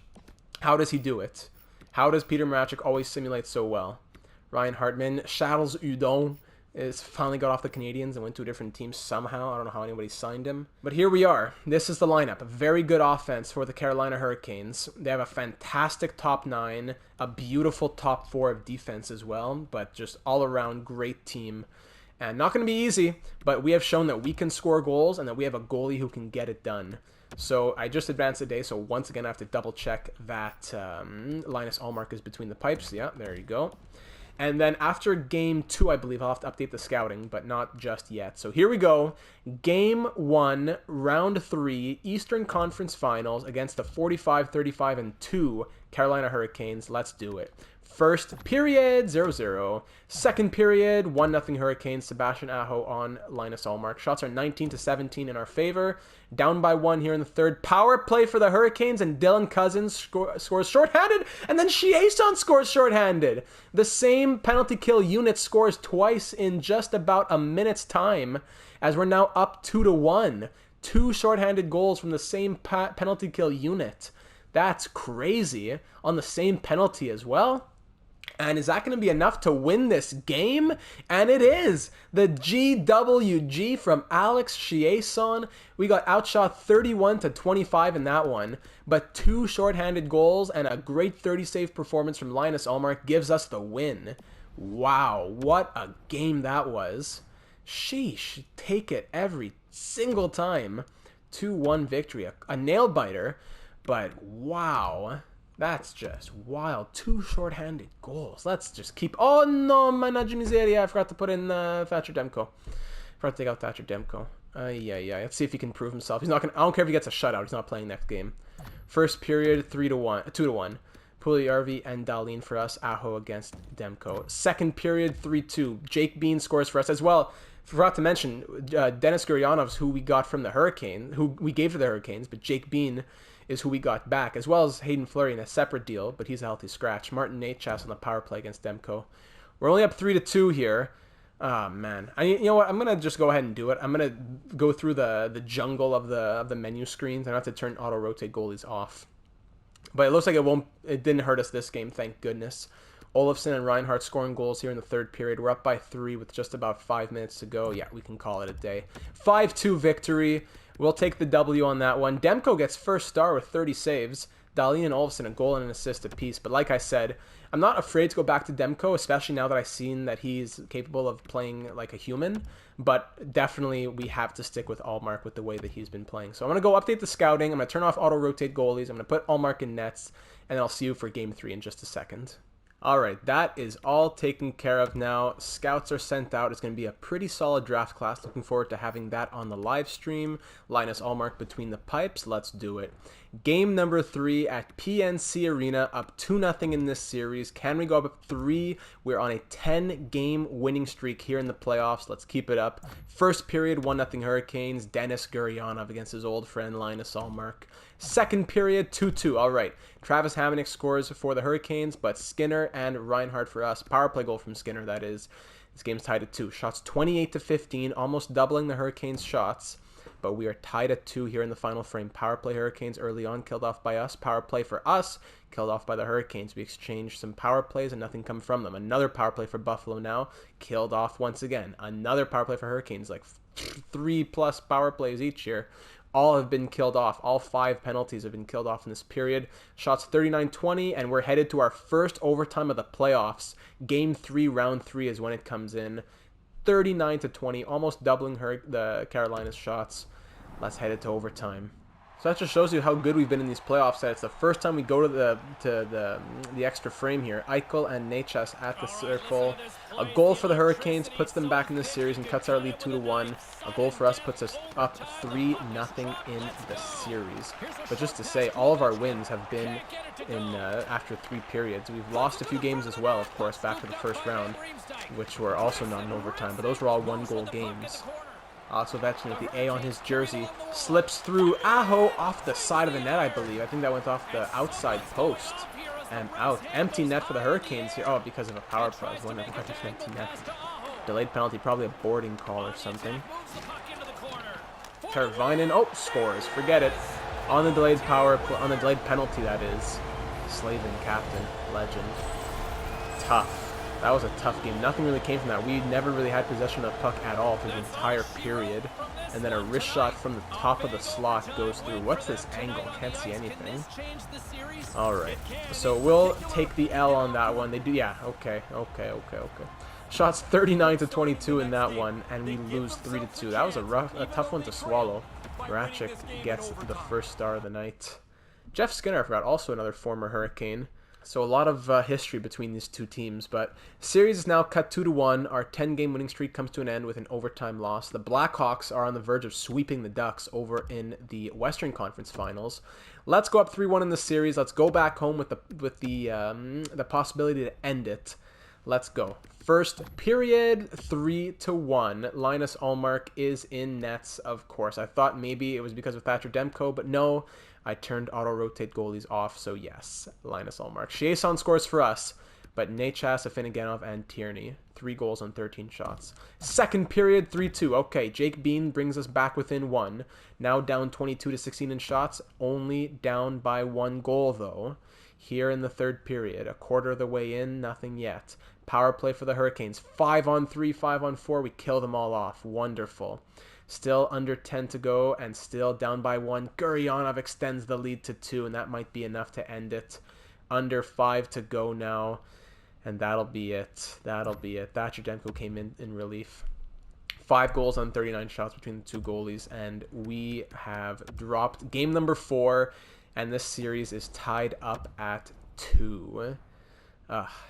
How does he do it? How does Peter Mrazek always simulate so well? Ryan Hartman, Charles Hudon, is finally got off the Canadiens and went to a different team somehow. I don't know how anybody signed him. But here we are. This is the lineup. A very good offense for the Carolina Hurricanes. They have a fantastic top 9, a beautiful top 4 of defense as well, but just all around great team. And not going to be easy, but we have shown that we can score goals and that we have a goalie who can get it done. So I just advanced a day, so once again I have to double check that Linus Ullmark is between the pipes. Yeah, there you go. And then after Game 2, I believe, I'll have to update the scouting, but not just yet. So here we go. Game 1, Round 3, Eastern Conference Finals against the 45-35-2 Carolina Hurricanes. Let's do it. First period, 0-0. Second period, 1-0 Hurricanes. Sebastian Aho on Linus Ullmark. Shots are 19-17 in our favor. Down by 1 here in the third. Power play for the Hurricanes, and Dylan Cousins scores shorthanded, and then Chiasson scores shorthanded. The same penalty kill unit scores twice in just about a minute's time, as we're now up 2-1. 2 shorthanded goals from the same penalty kill unit. That's crazy. On the same penalty as well. And is that going to be enough to win this game? And it is. The GWG from Alex Chiasson. We got outshot 31-25 in that one. But 2 shorthanded goals and a great 30-save performance from Linus Ullmark gives us the win. Wow, what a game that was. Sheesh, take it every single time. 2-1 victory. A nail-biter. But wow. That's just wild. 2 shorthanded goals. Let's just keep... Oh, no, mannaggia miseria. I forgot to put in Thatcher Demko. Forgot to take out Thatcher Demko. Yeah. Let's see if he can prove himself. He's not going to... I don't care if he gets a shutout. He's not playing next game. First period, 2-1. Puljujärvi and Dahlin for us. Aho against Demko. Second period, 3-2. Jake Bean scores for us as well. Forgot to mention, Denis Gurianov's who we got from the Hurricane, who we gave to the Hurricanes, but Jake Bean is who we got back, as well as Hayden Fleury in a separate deal, but he's a healthy scratch. Martin Necas on the power play against Demko. We're only up 3-2 here. Oh, man. You know what? I'm going to just go ahead and do it. I'm going to go through the jungle of the menu screens. I have to turn auto-rotate goalies off. But it looks like it didn't hurt us this game, thank goodness. Olofsson and Reinhardt scoring goals here in the third period. We're up by 3 with just about 5 minutes to go. Yeah, we can call it a day. 5-2 victory. We'll take the W on that one. Demko gets first star with 30 saves. Dahlin and Olofsson a goal and an assist apiece. But like I said, I'm not afraid to go back to Demko, especially now that I've seen that he's capable of playing like a human. But definitely we have to stick with Ullmark with the way that he's been playing. So I'm going to go update the scouting. I'm going to turn off auto-rotate goalies. I'm going to put Ullmark in nets. And then I'll see you for Game 3 in just a second. All right, that is all taken care of now. Scouts are sent out. It's going to be a pretty solid draft class. Looking forward to having that on the live stream. Linus Ullmark between the pipes. Let's do it. Game number 3 at PNC Arena, up 2-0 in this series. Can we go up 3? We're on a 10-game winning streak here in the playoffs. Let's keep it up. First period, 1-0 Hurricanes. Denis Gurianov against his old friend Linus Ullmark. Second period, 2-2. All right. Travis Hamonic scores for the Hurricanes, but Skinner and Reinhardt for us. Power play goal from Skinner, that is. This game's tied at 2. Shots 28-15, almost doubling the Hurricanes' shots. But we are tied at 2 here in the final frame. Power play Hurricanes early on, killed off by us. Power play for us, killed off by the Hurricanes. We exchanged some power plays and nothing come from them. Another power play for Buffalo now, killed off once again. Another power play for Hurricanes, like 3+ power plays each here. All have been killed off. All 5 penalties have been killed off in this period. Shots 39-20, and we're headed to our first overtime of the playoffs. Game 3, round 3 is when it comes in. 39-20, almost doubling the Carolina's shots. Let's head it to overtime. So that just shows you how good we've been in these playoffs. That it's the first time we go to the extra frame here. Eichel and Necas at the circle. A goal for the Hurricanes puts them back in this series and cuts our lead 2-1. A goal for us puts us up 3-0 in the series. But just to say, all of our wins have been in after 3 periods. We've lost a few games as well, of course, back to the first round, which were also not in overtime. But those were all 1-goal games. Also, Ovechkin with the A on his jersey slips through Aho off the side of the net, I believe. I think that went off the outside post and out. Empty net for the Hurricanes here. Oh, because of a power play. I was wondering if I empty net. Delayed penalty, probably a boarding call or something. Tervainen, oh, scores. Forget it. On the delayed on the delayed penalty, that is. Slavin, captain, legend. Tough. That was a tough game. Nothing really came from that. We never really had possession of the puck at all for the entire period. And then a wrist shot from the top of the slot goes through. What's this angle? Can't see anything. Alright. So we'll take the L on that one. They do, yeah, okay. Shots 39-22 in that one, and we lose 3-2. That was a tough one to swallow. Ratchik gets the first star of the night. Jeff Skinner, I forgot, also another former Hurricane. So a lot of history between these two teams, but series is now cut 2-1. Our 10-game winning streak comes to an end with an overtime loss. The Blackhawks are on the verge of sweeping the Ducks over in the Western Conference Finals. Let's go up 3-1 in the series. Let's go back home with the possibility to end it. Let's go. First period, 3-1. Linus Ullmark is in nets, of course. I thought maybe it was because of Thatcher Demko, but no. I turned auto-rotate goalies off, so yes, Linus Ullmark. Chiasson scores for us, but Nechas, Afinogenov, and Tierney. 3 goals on 13 shots. Second period, 3-2. Okay, Jake Bean brings us back within 1. Now down 22-16 in shots, only down by 1 goal, though. Here in the third period, a quarter of the way in, nothing yet. Power play for the Hurricanes. 5-on-3, 5-on-4. We kill them all off. Wonderful. Still under 10 to go and still down by 1. Gurionov extends the lead to 2, and that might be enough to end it. Under 5 to go now, and that'll be it. That'll be it. Thatcher Demko came in relief. 5 goals on 39 shots between the two goalies, and we have dropped game number 4, and this series is tied up at 2.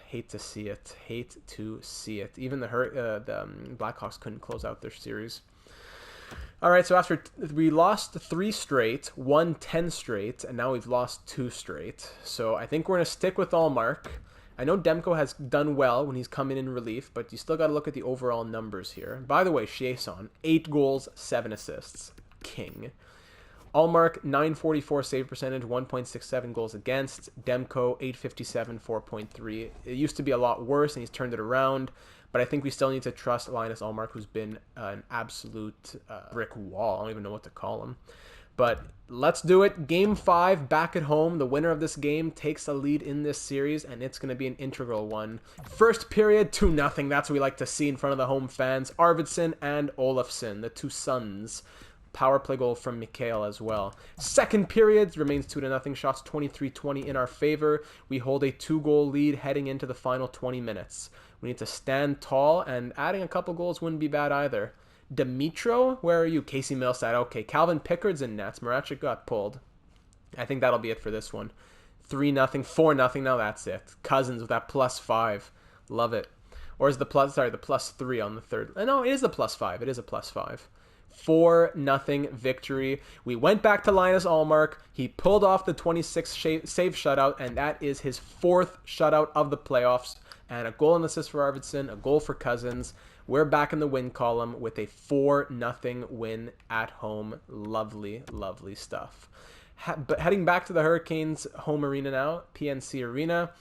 Hate to see it. Hate to see it. Even the Blackhawks couldn't close out their series. All right, so after we lost 3 straight, won 10 straight, and now we've lost 2 straight. So I think we're going to stick with Ullmark. I know Demko has done well when he's come in relief, but you still got to look at the overall numbers here. By the way, Chiasson, 8 goals, 7 assists. King. Ullmark, 944 save percentage, 1.67 goals against. Demko, 857, 4.3. It used to be a lot worse, and he's turned it around. But I think we still need to trust Linus Ullmark, who's been an absolute brick wall. I don't even know what to call him. But let's do it. Game 5, back at home. The winner of this game takes the lead in this series, and it's going to be an integral one. First period, 2-0. That's what we like to see in front of the home fans. Arvidsson and Olofsson, the two sons. Power play goal from Mikhail as well. Second period remains 2-0. Shots 23-20 in our favor. We hold a 2-goal lead heading into the final 20 minutes. We need to stand tall, and adding a couple goals wouldn't be bad either. Dimitro, where are you? Casey Millside. Okay, Calvin Pickard's in nets. Marachik got pulled. I think that'll be it for this one. 3-0, 4-0. Now that's it. Cousins with that +5. Love it. Or is the +3 on the third? No, it is the +5. It is a +5. 4-0 victory. We went back to Linus Ullmark. He pulled off the 26 save shutout, and that is his 4th shutout of the playoffs. And a goal and assist for Arvidsson, a goal for Cousins. We're back in the win column with a 4-0 win at home. Lovely, lovely stuff. But heading back to the Hurricanes' home arena now, PNC Arena.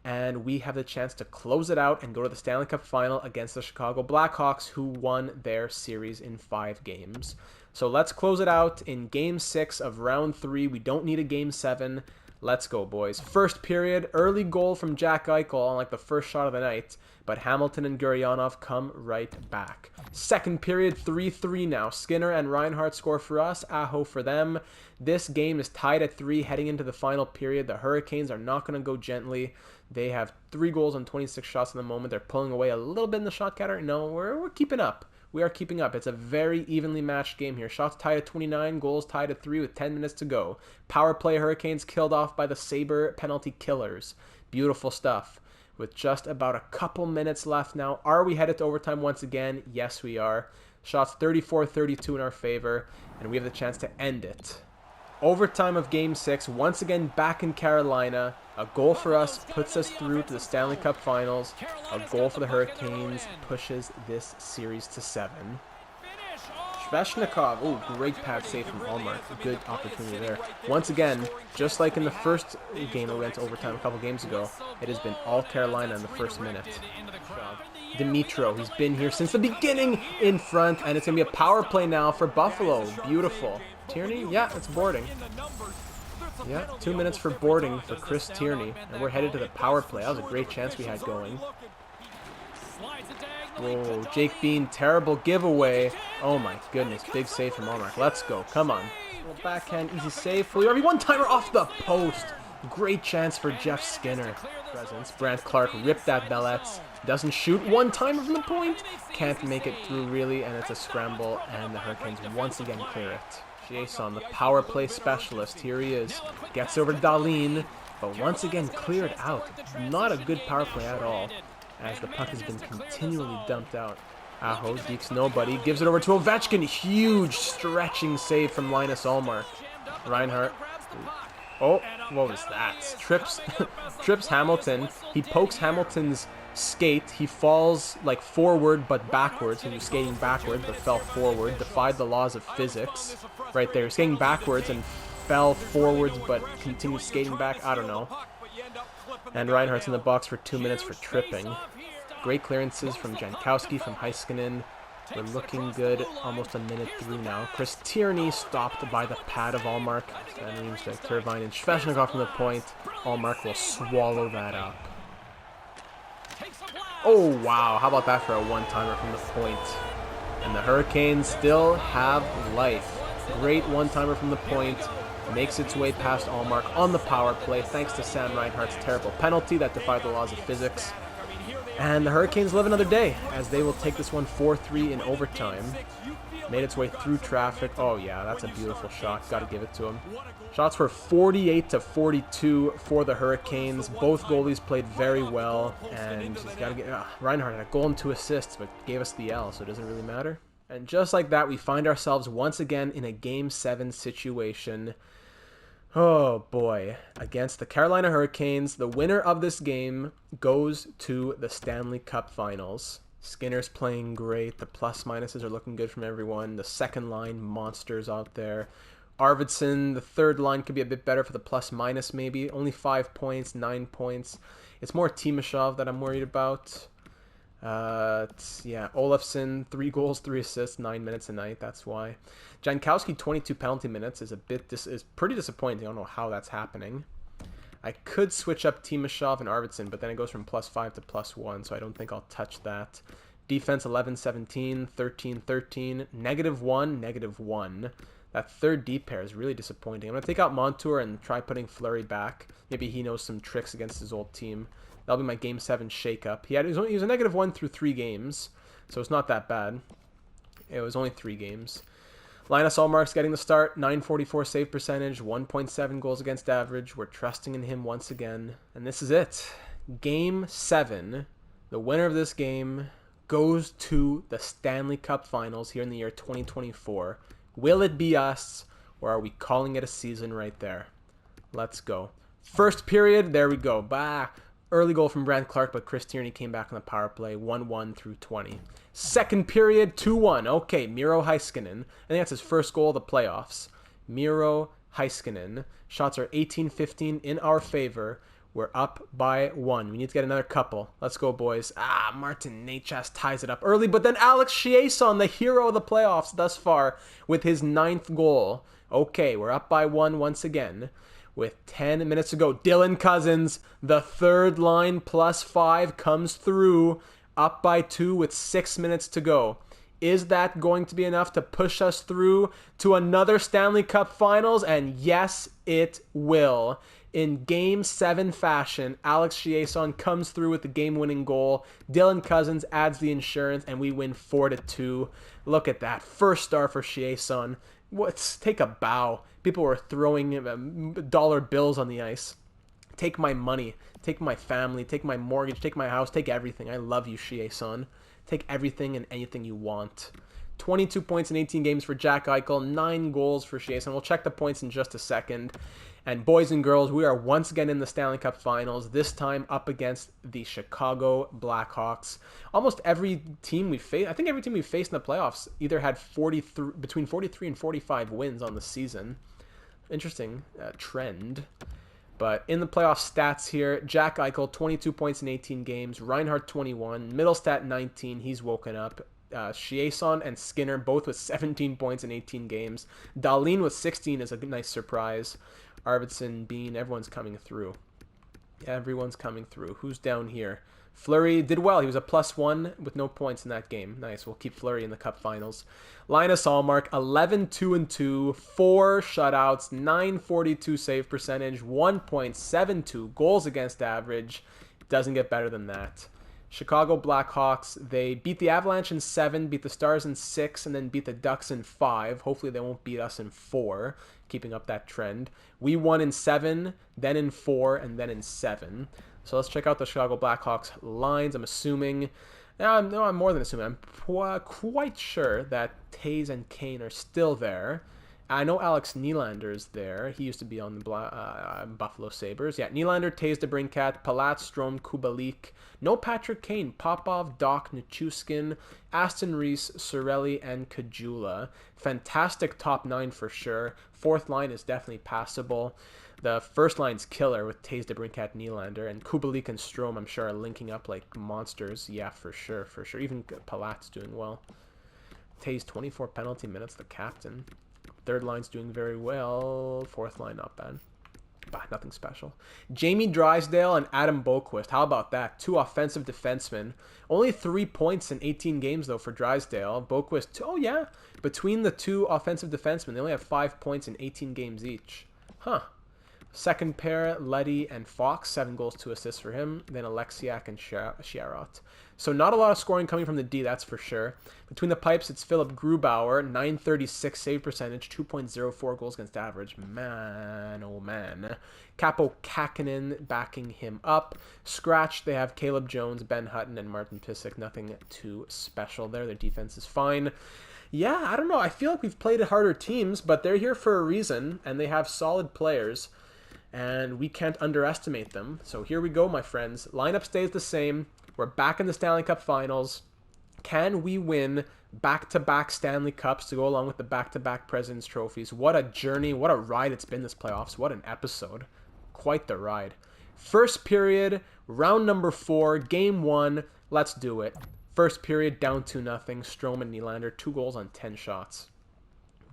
And we have the chance to close it out and go to the Stanley Cup Final against the Chicago Blackhawks, who won their series in 5 games. So let's close it out in Game 6 of Round 3. We don't need a Game 7. Let's go, boys. First period, early goal from Jack Eichel on like the first shot of the night, but Hamilton and Gurionov come right back. Second period, 3-3 now. Skinner and Reinhart score for us. Aho for them. This game is tied at 3 heading into the final period. The Hurricanes are not going to go gently. They have 3 goals on 26 shots in the moment. They're pulling away a little bit in the shot counter. No, we're keeping up. We are keeping up. It's a very evenly matched game here. Shots tied at 29, goals tied at 3 with 10 minutes to go. Power play Hurricanes killed off by the Sabre penalty killers. Beautiful stuff. With just about a couple minutes left now. Are we headed to overtime once again? Yes, we are. Shots 34-32 in our favor, and we have the chance to end it. Overtime of Game 6, once again back in Carolina. A goal for us puts us through to the Stanley Cup Finals. A goal for the Hurricanes pushes this series to 7. Sveshnikov, oh, great pad save from Ullmark. Good opportunity there. Once again, just like in the first game we went to overtime a couple games ago, it has been all Carolina in the first minute. Dimitro, he's been here since the beginning in front, and it's going to be a power play now for Buffalo. Beautiful. Tierney? Yeah, it's boarding. Yeah, 2 minutes for boarding for Chris Tierney, and we're headed to the power play. That was a great chance we had going. Whoa, Jake Bean, terrible giveaway. Oh my goodness, big save from Allmark. Let's go, come on. Little backhand, easy save. Fully RB, one-timer off the post. Great chance for Jeff Skinner. Presence. Brandt Clark ripped that Belletz. Doesn't shoot. One-timer from the point. Can't make it through really, and it's a scramble, and the Hurricanes once again clear it. Jason, the power play specialist. Here he is. Gets over to Dahlin, but once again cleared out. Not a good power play at all, as the puck has been continually dumped out. Aho dekes nobody. Gives it over to Ovechkin. Huge stretching save from Linus Ullmark. Reinhart. Oh, what was that? Trips Hamilton. He pokes Hamilton's skate. He falls like forward but backwards. He was skating backwards but fell forward. Defied the laws of physics. Right there. Skating backwards and fell forwards but continued skating back. I don't know. And Reinhart's in the box for 2 minutes for tripping. Great clearances from Jankowski, from Heiskanen. We're looking good, almost a minute through now. Chris Tierney stopped by the pad of Ullmark. That means that Turbine and Svechnikov from the point. Ullmark will swallow that up. Oh, wow. How about that for a one-timer from the point? And the Hurricanes still have life. Great one-timer from the point. Makes its way past Ullmark on the power play, thanks to Sam Reinhart's terrible penalty that defied the laws of physics. And the Hurricanes live another day, as they will take this one 4-3 in overtime. Made its way through traffic. Oh yeah, that's a beautiful shot. Got to give it to him. Shots were 48-42 for the Hurricanes. Both goalies played very well, and he's got to get Reinhart had a goal and 2 assists, but gave us the L, so it doesn't really matter. And just like that, we find ourselves once again in a Game 7 situation. Oh boy, against the Carolina Hurricanes. The winner of this game goes to the Stanley Cup Finals. Skinner's playing great. The plus-minuses are looking good from everyone. The second line monsters out there. Arvidsson, the third line could be a bit better for the plus-minus maybe. Only 5 points, 9 points. It's more Timashov that I'm worried about. Yeah, Olofsson, 3 goals, 3 assists, 9 minutes a night. That's why. Jankowski, 22 penalty minutes is pretty disappointing. I don't know how that's happening. I could switch up Timashov and Arvidsson, but then it goes from +5 to +1, so I don't think I'll touch that. Defense 11-17, 13-13, -1, -1. That third D pair is really disappointing. I'm going to take out Montour and try putting Fleury back. Maybe he knows some tricks against his old team. That'll be my Game 7 shakeup. He was a -1 through 3 games, so it's not that bad. It was only 3 games. Linus Ullmark's getting the start. 944 save percentage, 1.7 goals against average. We're trusting in him once again. And this is it. Game 7. The winner of this game goes to the Stanley Cup Finals here in the year 2024. Will it be us, or are we calling it a season right there? Let's go. First period, there we go. Bah. Early goal from Brandt Clark, but Chris Tierney came back on the power play, 1-1 through 20. Second period, 2-1. Okay, Miro Heiskanen. I think that's his first goal of the playoffs. Miro Heiskanen. Shots are 18-15 in our favor. We're up by 1. We need to get another couple. Let's go, boys. Martin Necas ties it up early, but then Alex Chiasson, the hero of the playoffs thus far, with his 9th goal. Okay, we're up by 1 once again. With 10 minutes to go, Dylan Cousins, the third line +5 comes through, up by 2 with 6 minutes to go. Is that going to be enough to push us through to another Stanley Cup Finals? And yes, it will. In Game 7 fashion, Alex Chiasson comes through with the game-winning goal. Dylan Cousins adds the insurance, and we win 4-2. Look at that. First star for Chiasson. Take a bow. People were throwing dollar bills on the ice. Take my money. Take my family. Take my mortgage. Take my house. Take everything. I love you, Chiasson. Take everything and anything you want. 22 points in 18 games for Jack Eichel. 9 goals for Chiasson. We'll check the points in just a second. And boys and girls, we are once again in the Stanley Cup Finals, this time up against the Chicago Blackhawks. Almost every team we faced, I think every team we faced in the playoffs either had between 43 and 45 wins on the season. Interesting trend. But in the playoff stats here, Jack Eichel, 22 points in 18 games. Reinhart, 21. Middlestat, 19. He's woken up. Chiasson and Skinner, both with 17 points in 18 games. Dahlin with 16 is a nice surprise. Arvidsson, Bean, everyone's coming through. Everyone's coming through. Who's down here? Fleury did well. He was a +1 with no points in that game. Nice. We'll keep Fleury in the Cup Finals. Linus Allmark, 11-2-2, 4 shutouts, 942 save percentage, 1.72 goals against average. Doesn't get better than that. Chicago Blackhawks, they beat the Avalanche in 7, beat the Stars in 6, and then beat the Ducks in 5. Hopefully they won't beat us in 4, keeping up that trend. We won in 7, then in 4, and then in 7. So let's check out the Chicago Blackhawks lines. I'm assuming, I'm more than assuming, I'm quite sure that Taves and Kane are still there. I know Alex Nylander is there. He used to be on the Buffalo Sabres. Yeah, Nylander, Taves, DeBrincat, Palat, Strome, Kubalik. No Patrick Kane, Popov, Doc, Nichushkin, Aston Reese, Cirelli, and Kajula. Fantastic top 9 for sure. Fourth line is definitely passable. The first line's killer with Taves, DeBrincat, Nylander, and Kubalik and Strome, I'm sure, are linking up like monsters. Yeah, for sure. Even Palat's doing well. Taves, 24 penalty minutes, the captain. Third line's doing very well. Fourth line, not bad. But nothing special. Jamie Drysdale and Adam Boqvist. How about that? 2 offensive defensemen. Only 3 points in 18 games, though, for Drysdale. Boqvist, oh, yeah. Between the 2 offensive defensemen, they only have 5 points in 18 games each. Huh. Second pair, Leddy and Fox. 7 goals, 2 assists for him. Then Alexiak and Sherratt. So not a lot of scoring coming from the D, that's for sure. Between the pipes, it's Philip Grubauer, 936 save percentage, 2.04 goals against average. Man, oh man. Capo Kakinen backing him up. Scratch, they have Caleb Jones, Ben Hutton, and Martin Pysyk. Nothing too special there. Their defense is fine. Yeah, I don't know. I feel like we've played harder teams, but they're here for a reason, and they have solid players, and we can't underestimate them. So here we go, my friends. Lineup stays the same. We're back in the Stanley Cup Finals. Can we win back-to-back Stanley Cups to go along with the back-to-back President's Trophies? What a journey. What a ride it's been this playoffs. What an episode. Quite the ride. First period, round number 4, game 1. Let's do it. First period, down 2-0. Strome and Nylander, 2 goals on 10 shots.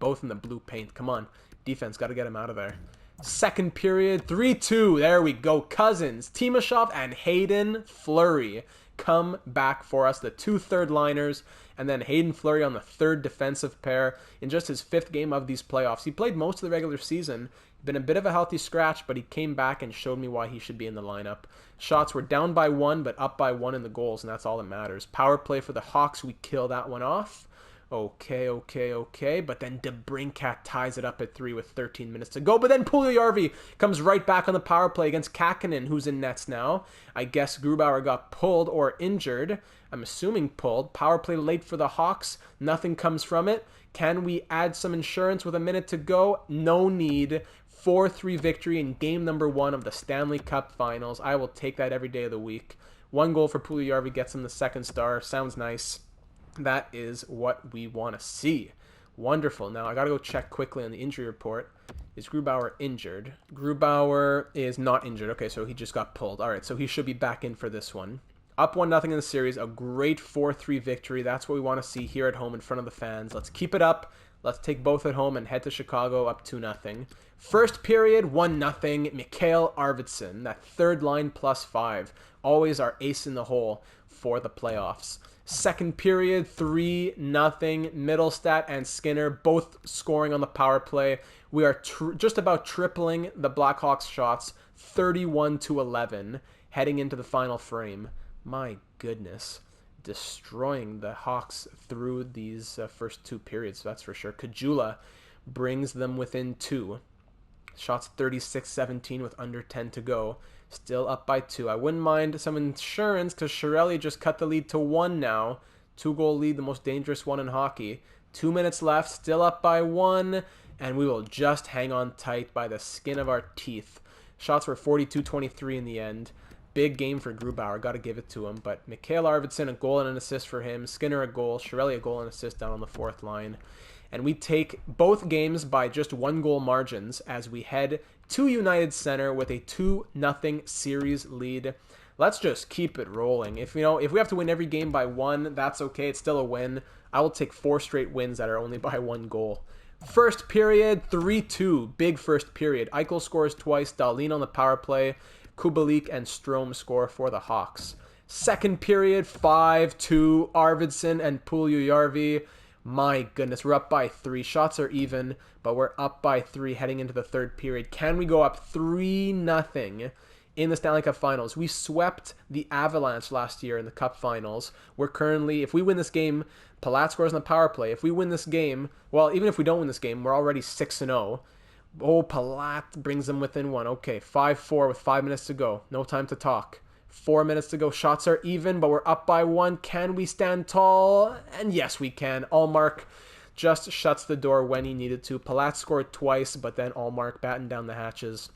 Both in the blue paint. Come on. Defense, got to get him out of there. Second period, 3-2. There we go. Cousins, Timashov, and Hayden Fleury come back for us. The 2 third-liners, and then Hayden Fleury on the 3rd defensive pair in just his 5th game of these playoffs. He played most of the regular season. Been a bit of a healthy scratch, but he came back and showed me why he should be in the lineup. Shots were down by 1, but up by 1 in the goals, and that's all that matters. Power play for the Hawks. We kill that one off. Okay. But then DeBrincat ties it up at 3 with 13 minutes to go. But then Puljujarvi comes right back on the power play against Kakinen, who's in nets now. I guess Grubauer got pulled or injured. I'm assuming pulled. Power play late for the Hawks. Nothing comes from it. Can we add some insurance with a minute to go? No need. 4-3 victory in game number 1 of the Stanley Cup Finals. I will take that every day of the week. 1 goal for Puljujarvi gets him the 2nd star. Sounds nice. That is what we want to see. Wonderful. Now, I got to go check quickly on the injury report. Is Grubauer injured? Grubauer is not injured. Okay, so he just got pulled. All right, so he should be back in for this one. Up 1-0 in the series. A great 4-3 victory. That's what we want to see here at home in front of the fans. Let's keep it up. Let's take both at home and head to Chicago up 2-0. First period, 1-0. Mikhail Arvidsson, that 3rd line +5. Always our ace in the hole for the playoffs. Second period, 3-0. Middlestat and Skinner both scoring on the power play. We are just about tripling the Blackhawks shots, 31-11, heading into the final frame. My goodness. Destroying the Hawks through these first 2 periods, that's for sure. Kajula brings them within 2. Shots 36-17 with under 10 to go. Still up by 2. I wouldn't mind some insurance because Cirelli just cut the lead to 1 now. 2-goal lead, the most dangerous one in hockey. 2 minutes left, still up by 1, and we will just hang on tight by the skin of our teeth. Shots were 42-23 in the end. Big game for Grubauer, got to give it to him. But Mikhail Arvidsson, a goal and an assist for him. Skinner, a goal. Cirelli, a goal and assist down on the 4th line. And we take both games by just 1-goal margins as we head to United Center with a 2-0 series lead. Let's just keep it rolling. If we have to win every game by 1, that's okay. It's still a win. I will take 4 straight wins that are only by 1 goal. First period, 3-2. Big first period. Eichel scores twice. Dahlin on the power play. Kubalik and Strome score for the Hawks. Second period, 5-2, Arvidsson and Puljujärvi. My goodness, we're up by 3. Shots are even, but we're up by 3 heading into the third period. Can we go up 3-0 in the Stanley Cup Finals? We swept the Avalanche last year in the Cup Finals. We're currently, if we win this game, Palat scores on the power play. If we win this game, well, even if we don't win this game, we're already 6-0. Oh, Palat brings them within 1. Okay, 5-4 with 5 minutes to go. No time to talk. 4 minutes to go. Shots are even, but we're up by 1. Can we stand tall? And yes, we can. Allmark just shuts the door when he needed to. Palat scored twice, but then Allmark battened down the hatches.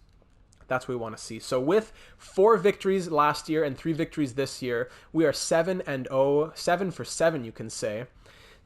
That's what we want to see. So with 4 victories last year and 3 victories this year, we are 7-0, 7 for 7, you can say,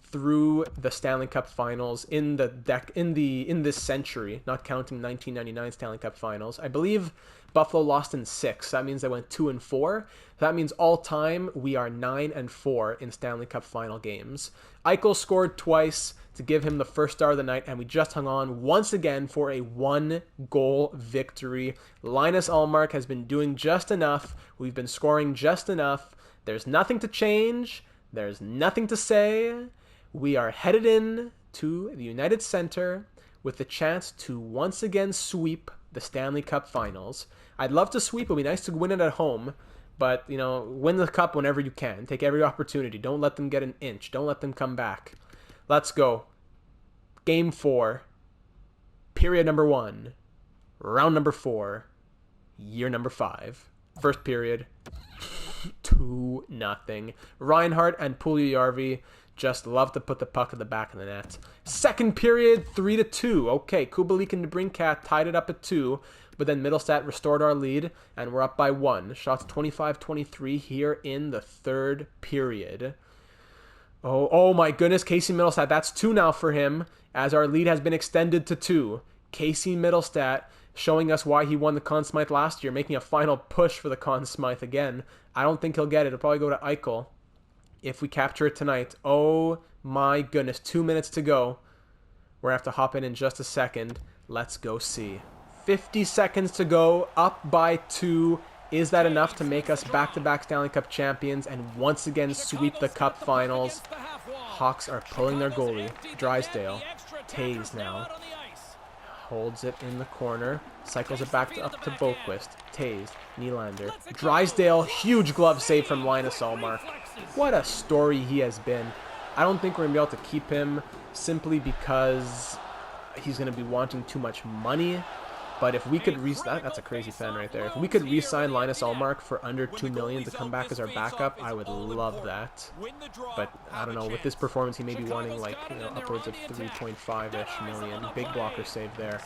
through the Stanley Cup Finals in this century, not counting 1999 Stanley Cup Finals. I believe Buffalo lost in 6. That means they went 2-4. That means all time we are 9-4 in Stanley Cup Final games. Eichel scored twice to give him the first star of the night, and we just hung on once again for a 1-goal victory. Linus Ullmark has been doing just enough. We've been scoring just enough. There's nothing to change. There's nothing to say. We are headed in to the United Center with the chance to once again sweep the Stanley Cup Finals. I'd love to sweep. It would be nice to win it at home, but, you know, win the cup whenever you can. Take every opportunity. Don't let them get an inch. Don't let them come back. Let's go. Game 4. Period number 1. Round number 4. Year number 5. First period. 2-0. Reinhart and Puljujärvi just love to put the puck in the back of the net. Second period, 3-2. Okay, Kubalik and DeBrincat tied it up at 2, but then Middlestat restored our lead, and we're up by 1. Shots 25-23 here in the third period. Oh my goodness, Casey Middlestat. That's 2 now for him, as our lead has been extended to 2. Casey Middlestat showing us why he won the Conn Smythe last year, making a final push for the Conn Smythe again. I don't think he'll get it. It'll probably go to Eichel if we capture it tonight. Oh my goodness, 2 minutes to go. We're going to have to hop in just a second. Let's go see. 50 seconds to go, up by 2. Is that enough to make us back-to-back Stanley Cup champions and once again sweep the Cup Finals? Hawks are pulling their goalie, Drysdale. Taves now. Holds it in the corner. Cycles it back up to Boquist. Taves. Nylander. Drysdale. Huge glove save from Linus Ullmark. What a story he has been. I don't think we're going to be able to keep him simply because he's going to be wanting too much money. But if we could that's a crazy fan right there. If we could re-sign Linus Ullmark for under $2 million to come back as our backup, I would love that. But I don't know. With this performance, he may be wanting like, you know, upwards of 3.5-ish million. Big blocker save there.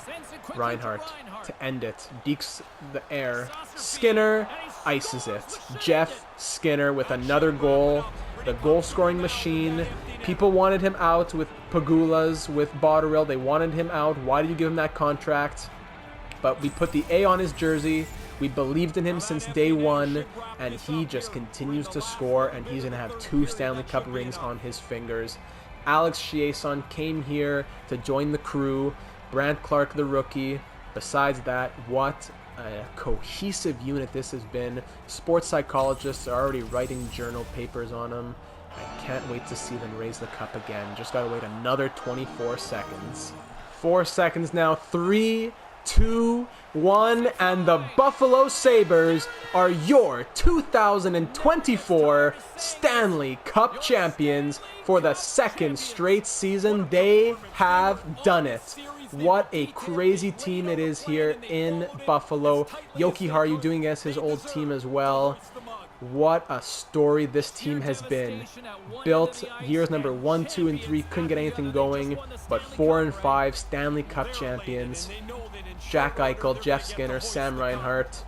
Reinhart to end it. Deeks the air. Skinner ices it. Jeff Skinner with another goal. The goal-scoring machine. People wanted him out with Pagulas, with Botterill. They wanted him out. Why did you give him that contract? But we put the A on his jersey. We believed in him since day 1, and he just continues to score, and he's going to have 2 Stanley Cup rings on his fingers. Alex Chiasson came here to join the crew. Brandt Clarke, the rookie. Besides that, what a cohesive unit this has been. Sports psychologists are already writing journal papers on him. I can't wait to see them raise the cup again. Just got to wait another 24 seconds. 4 seconds now. 3, 2, 1, and the Buffalo Sabres are your 2024 Stanley Cup champions for the 2nd straight season. They have done it. What a crazy team it is here in Buffalo. Yoki Haru doing against his old team as well. What a story this team has been. Built years number 1, 2, and 3, couldn't get anything going, but 4 and 5 Stanley Cup champions. Jack Eichel, Jeff Skinner, Sam Reinhart,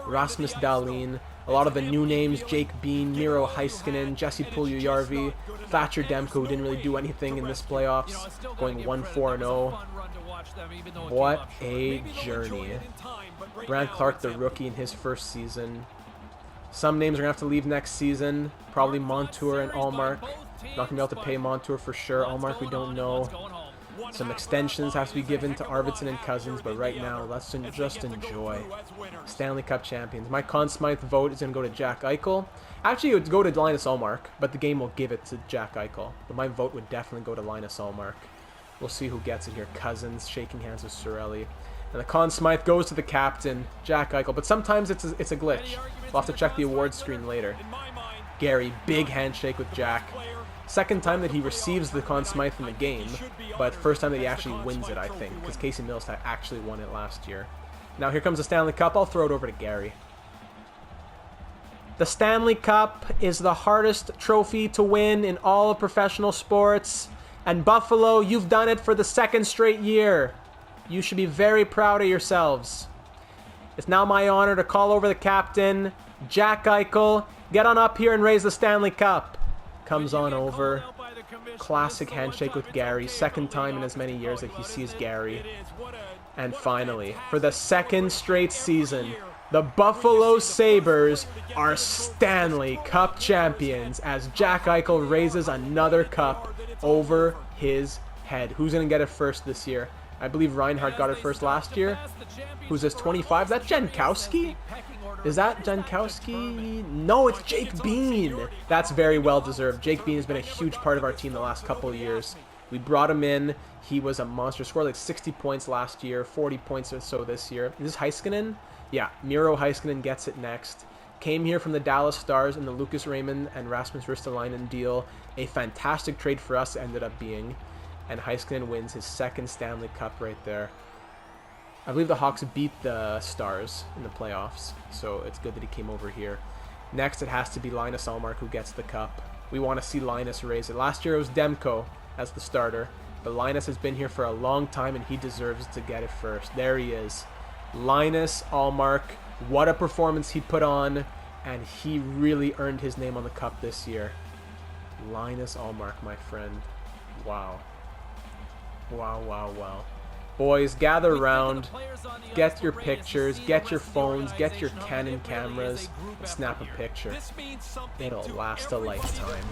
Rasmus Dahlin, a lot of the new names, Jake Bean, Miro Heiskanen, Jesse Puljujärvi, Thatcher Demko, who didn't really do anything in this playoffs, going 1-4-0. What a journey. Brandt Clarke, the rookie in his first season. Some names are going to have to leave next season. Probably Montour and Ullmark. Not going to be able to pay Montour for sure. Ullmark, we don't know. Some extensions have to be given to Arvidsson and Cousins, but right now, let's just enjoy. Stanley Cup champions. My Conn Smythe vote is going to go to Jack Eichel. Actually, it would go to Linus Ullmark, but the game will give it to Jack Eichel. But my vote would definitely go to Linus Ullmark. We'll see who gets it here. Cousins shaking hands with Cirelli. And the Conn Smythe goes to the captain, Jack Eichel. But sometimes it's a glitch. We'll have to check the awards screen later. Gary, big handshake with Jack. Second time that he receives the Conn Smythe in the game, but first time that he actually wins it, I think, because Casey Milstead actually won it last year. Now here comes the Stanley Cup. I'll throw it over to Gary. The Stanley Cup is the hardest trophy to win in all of professional sports, and Buffalo, you've done it for the second straight year. You should be very proud of yourselves. It's now my honor to call over the captain, Jack Eichel. Get on up here and raise the Stanley Cup. Comes on over. Classic handshake with Gary. Second time in as many years that he sees Gary. And finally, for the second straight season, the Buffalo Sabres are Stanley Cup champions as Jack Eichel raises another cup over his head. Who's going to get it first this year? I believe Reinhardt got it first last year. Who's this, 25? Is that Jankowski? Is that Jankowski? No, it's Jake Bean. That's very well deserved. Jake Bean has been a huge part of our team the last couple of years. We brought him in. He was a monster. Scored like 60 points last year, 40 points or so this year. Is this Heiskanen? Yeah, Miro Heiskanen gets it next. Came here from the Dallas Stars in the Lucas Raymond and Rasmus Ristolainen deal. A fantastic trade for us ended up being. And Heiskanen wins his second Stanley Cup right there. I believe the Hawks beat the Stars in the playoffs, so it's good that he came over here. Next, it has to be Linus Ullmark who gets the cup. We want to see Linus raise it. Last year it was Demko as the starter, but Linus has been here for a long time and he deserves to get it first. There he is. Linus Ullmark, what a performance he put on, and he really earned his name on the cup this year. Linus Ullmark, my friend. Wow. Wow, wow, wow. Boys, gather around, get your pictures, get your phones, get your Canon cameras, and snap a picture. It'll last a lifetime.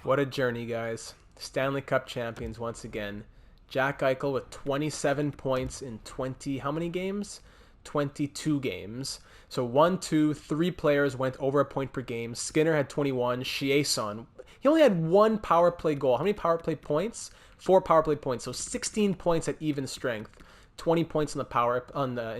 What a journey, guys. Stanley Cup champions once again. Jack Eichel with 27 points in 20, how many games? 22 games. So 1, 2, 3 players went over a point per game. Skinner had 21. Chiasson, he only had 1 power play goal. How many power play points? 4 power play points. So 16 points at even strength. 20 points in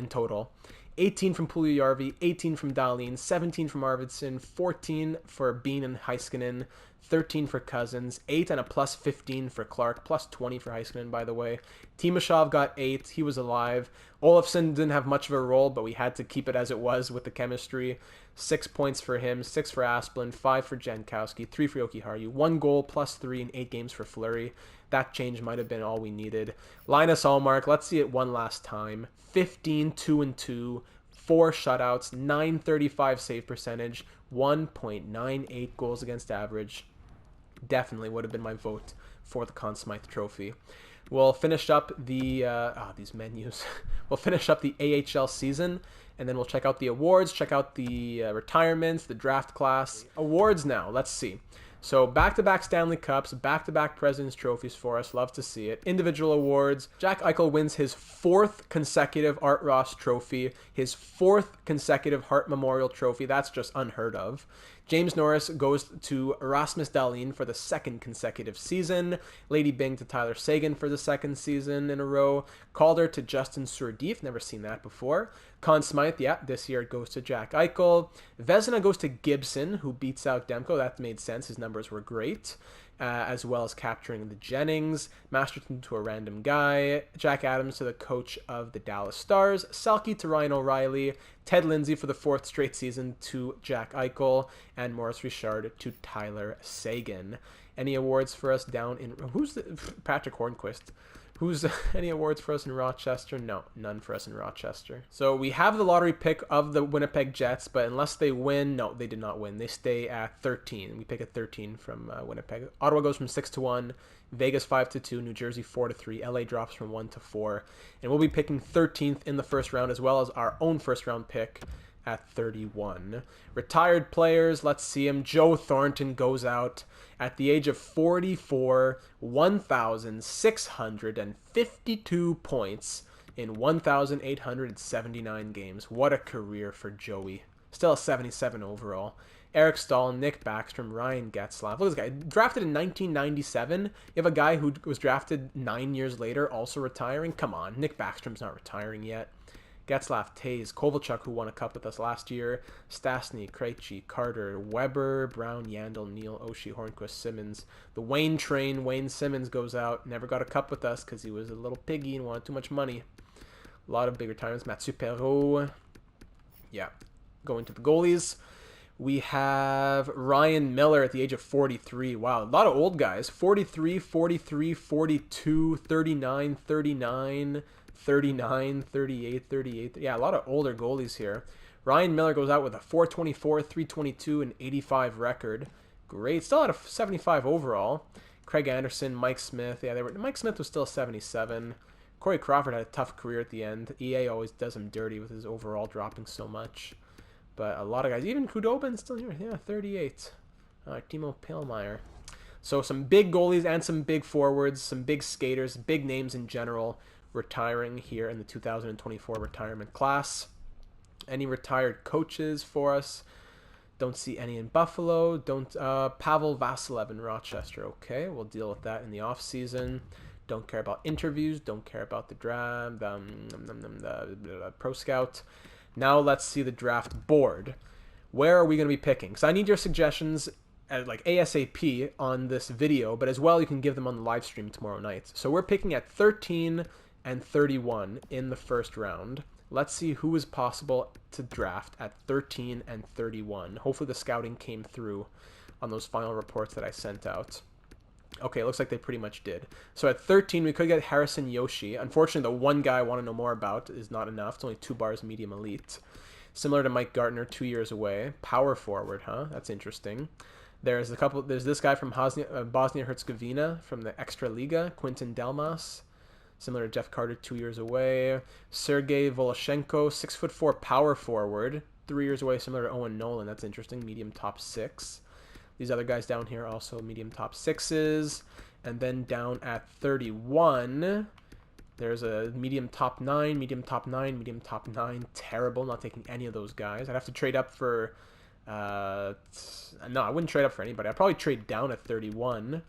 total. 18 from Puljujärvi, 18 from Dahlin, 17 from Arvidsson, 14 for Bean and Heiskanen, 13 for Cousins, 8 and a plus 15 for Clark, plus 20 for Heiskanen, by the way. Timashov got 8. He was alive. Olofsson didn't have much of a role, but we had to keep it as it was with the chemistry. 6 points for him, 6 for Asplund, 5 for Jankowski, 3 for Jokiharju, 1 goal plus 3 in 8 games for Fleury. That change might have been all we needed. Linus Ullmark, let's see it one last time. 15, 2-2, 4 shutouts, 935 save percentage, 1.98 goals against average. Definitely would have been my vote for the Conn Smythe Trophy. We'll finish up the these menus. We'll finish up the AHL season, and then we'll check out the awards, check out the retirements, the draft class. Awards now. Let's see. So back-to-back Stanley Cups, back-to-back President's Trophies for us. Love to see it. Individual awards. Jack Eichel wins his 4th consecutive Art Ross Trophy, his 4th consecutive Hart Memorial Trophy. That's just unheard of. James Norris goes to Rasmus Dahlin for the 2nd consecutive season. Lady Byng to Tyler Seguin for the 2nd season in a row. Calder to Justin Sourdif. Never seen that before. Conn Smythe, yeah, this year it goes to Jack Eichel. Vezina goes to Gibson, who beats out Demko. That made sense. His numbers were great. As well as capturing the Jennings. Masterton to a random guy. Jack Adams to the coach of the Dallas Stars. Selke to Ryan O'Reilly. Ted Lindsay for the 4th straight season to Jack Eichel. And Maurice Richard to Tyler Seguin. Any awards for us down in... Who's the... Patrick Hornquist. Who's any awards for us in Rochester? No, none for us in Rochester. So we have the lottery pick of the Winnipeg Jets, but unless they win, no, they did not win. They stay at 13. We pick at 13 from Winnipeg. Ottawa goes from 6-1, Vegas 5-2, New Jersey 4-3, LA drops from 1-4, and we'll be picking 13th in the first round as well as our own first round pick at 31. Retired players, let's see him. Joe Thornton goes out at the age of 44, 1,652 points in 1,879 games. What a career for Joey. Still a 77 overall. Eric Stahl, Nick Backstrom, Ryan Getzlaf. Look at this guy. Drafted in 1997. You have a guy who was drafted 9 years later also retiring. Come on. Nick Backstrom's not retiring yet. Getzlaf, Taze, Kovalchuk, who won a cup with us last year, Stastny, Krejci, Carter, Weber, Brown, Yandel, Neal, Oshie, Hornquist, Simmons. The Wayne train, Wayne Simmons goes out. Never got a cup with us because he was a little piggy and wanted too much money. A lot of big retirements. Mathieu Perreault. Yeah. Going to the goalies. We have Ryan Miller at the age of 43. Wow, a lot of old guys. 43, 43, 42, 39, 39, 39, 38, 38. Yeah, a lot of older goalies here. Ryan Miller goes out with a 424, 322, and 85 record. Great. Still out of 75 overall. Craig Anderson, Mike Smith. Yeah, Mike Smith was still 77. Corey Crawford had a tough career at the end. EA always does him dirty with his overall dropping so much. But a lot of guys, even Khudobin's still here. Yeah, 38. Timo Pillmeyer. So some big goalies and some big forwards, some big skaters, big names in general retiring here in the 2024 retirement class. Any retired coaches for us? Don't see any in Buffalo. Pavel Vasilev in Rochester. Okay, we'll deal with that in the off season. Don't care about interviews. Don't care about the draft. The Pro Scout. Now let's see the draft board. Where are we going to be picking? So I need your suggestions like ASAP on this video, but as well you can give them on the live stream tomorrow night. So we're picking at 13 and 31 in the first round. Let's see who is possible to draft at 13 and 31. Hopefully the scouting came through on those final reports that I sent out. Okay, it looks like they pretty much did. So at 13, we could get Harrison Yoshi. Unfortunately, the one guy I want to know more about is not enough. It's only 2 bars medium elite. Similar to Mike Gartner, 2 years away. Power forward, huh? That's interesting. There's this guy from Bosnia-Herzegovina from the Extraliga, Quinton Delmas. Similar to Jeff Carter, 2 years away. Sergei Voloshenko, 6'4" power forward, 3 years away, similar to Owen Nolan. That's interesting. Medium top 6. These other guys down here also medium top 6s. And then down at 31, there's a medium top 9, medium top 9, medium top 9. Terrible. Not taking any of those guys. I'd have to trade up for... no, I wouldn't trade up for anybody. I'd probably trade down at 31.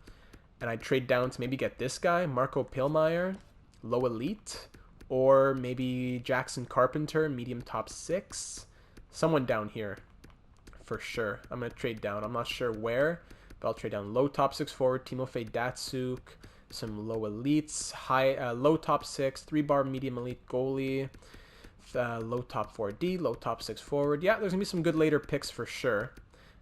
And I'd trade down to maybe get this guy, Marco Pillmeyer, low elite. Or maybe Jackson Carpenter, medium top 6. Someone down here. For sure. I'm going to trade down. I'm not sure where, but I'll trade down low top 6 forward, Timofey Datsuk, some low elites, low top 6, 3-bar medium elite goalie, low top 4D, low top 6 forward. Yeah, there's going to be some good later picks for sure.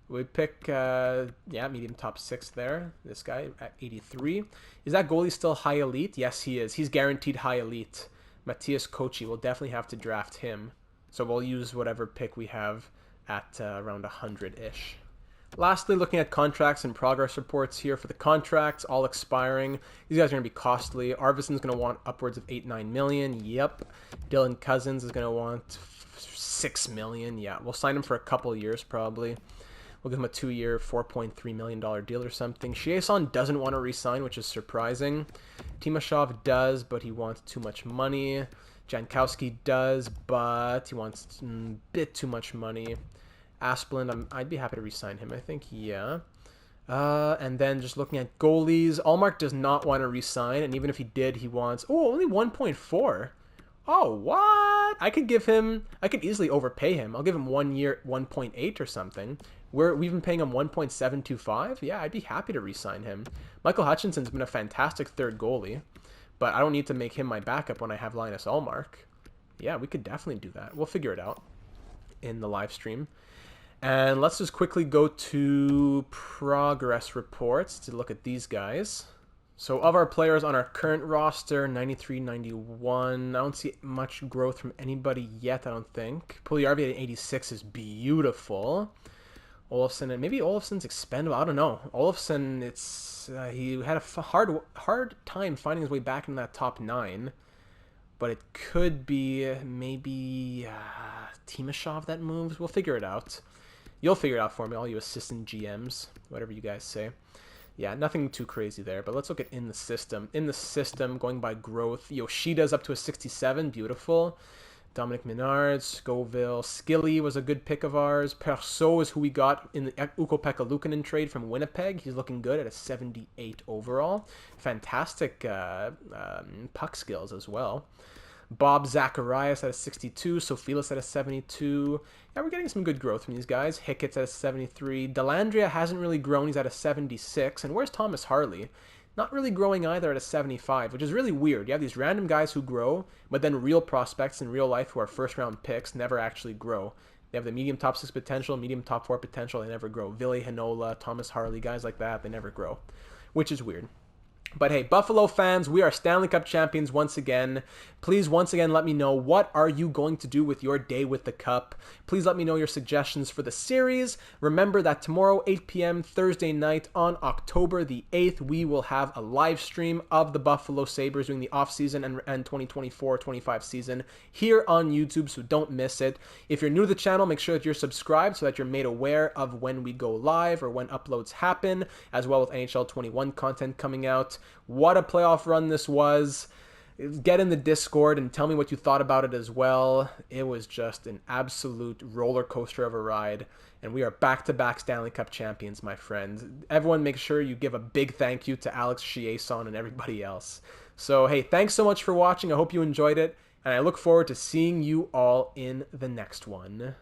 We pick, medium top 6 there. This guy at 83. Is that goalie still high elite? Yes, he is. He's guaranteed high elite. Matthias Kochi, we'll definitely have to draft him. So we'll use whatever pick we have at around 100-ish. Lastly, looking at contracts and progress reports here for the contracts, all expiring. These guys are going to be costly. Arvidsson's going to want upwards of 8-9 million. Yep. Dylan Cousins is going to want 6 million. Yeah, we'll sign him for a couple years probably. We'll give him a 2-year, $4.3 million deal or something. Chiasson doesn't want to re-sign, which is surprising. Timashov does, but he wants too much money. Jankowski does, but he wants a bit too much money. Asplund, I'd be happy to re-sign him, I think, yeah. And then just looking at goalies, Allmark does not want to re-sign, and even if he did, he wants, only 1.4. Oh, what? I could easily overpay him. I'll give him 1 year, 1.8 or something. We've been paying him 1.725. Yeah, I'd be happy to re-sign him. Michael Hutchinson's been a fantastic third goalie, but I don't need to make him my backup when I have Linus Allmark. Yeah, we could definitely do that. We'll figure it out in the live stream. And let's just quickly go to progress reports to look at these guys. So of our players on our current roster, 93, 91, I don't see much growth from anybody yet, I don't think. Puljujärvi at 86 is beautiful. Olofsson, and maybe Olofsson's expendable, I don't know. Olofsson, he had a hard time finding his way back in that top 9. but it could be maybe Timashov that moves. We'll figure it out. You'll figure it out for me, all you assistant GMs, whatever you guys say. Yeah, nothing too crazy there, but let's look at in the system. In the system, going by growth, Yoshida's up to a 67, beautiful. Dominic Menard, Scoville, Skilly was a good pick of ours. Perso is who we got in the Ukko-Pekka Luukkonen trade from Winnipeg. He's looking good at a 78 overall. Fantastic puck skills as well. Bob Zacharias at a 62, Sophilis at a 72. Yeah, we're getting some good growth from these guys. Hickett's at a 73. Delandria hasn't really grown. He's at a 76. And where's Thomas Harley? Not really growing either at a 75, which is really weird. You have these random guys who grow, but then real prospects in real life who are first-round picks never actually grow. They have the medium top 6 potential, medium top 4 potential. They never grow. Ville Heinola, Thomas Harley, guys like that, they never grow, which is weird. But hey, Buffalo fans, we are Stanley Cup champions once again. Please, once again, let me know, what are you going to do with your day with the cup? Please let me know your suggestions for the series. Remember that tomorrow, 8 p.m. Thursday night on October the 8th, we will have a live stream of the Buffalo Sabres doing the offseason and 2024-25 season here on YouTube, so don't miss it. If you're new to the channel, make sure that you're subscribed so that you're made aware of when we go live or when uploads happen, as well with NHL 21 content coming out. What a playoff run this was. Get in the Discord and tell me what you thought about it as well. It was just an absolute roller coaster of a ride. And we are back-to-back Stanley Cup champions, my friends. Everyone make sure you give a big thank you to Alex Chiasson and everybody else. So, hey, thanks so much for watching. I hope you enjoyed it. And I look forward to seeing you all in the next one.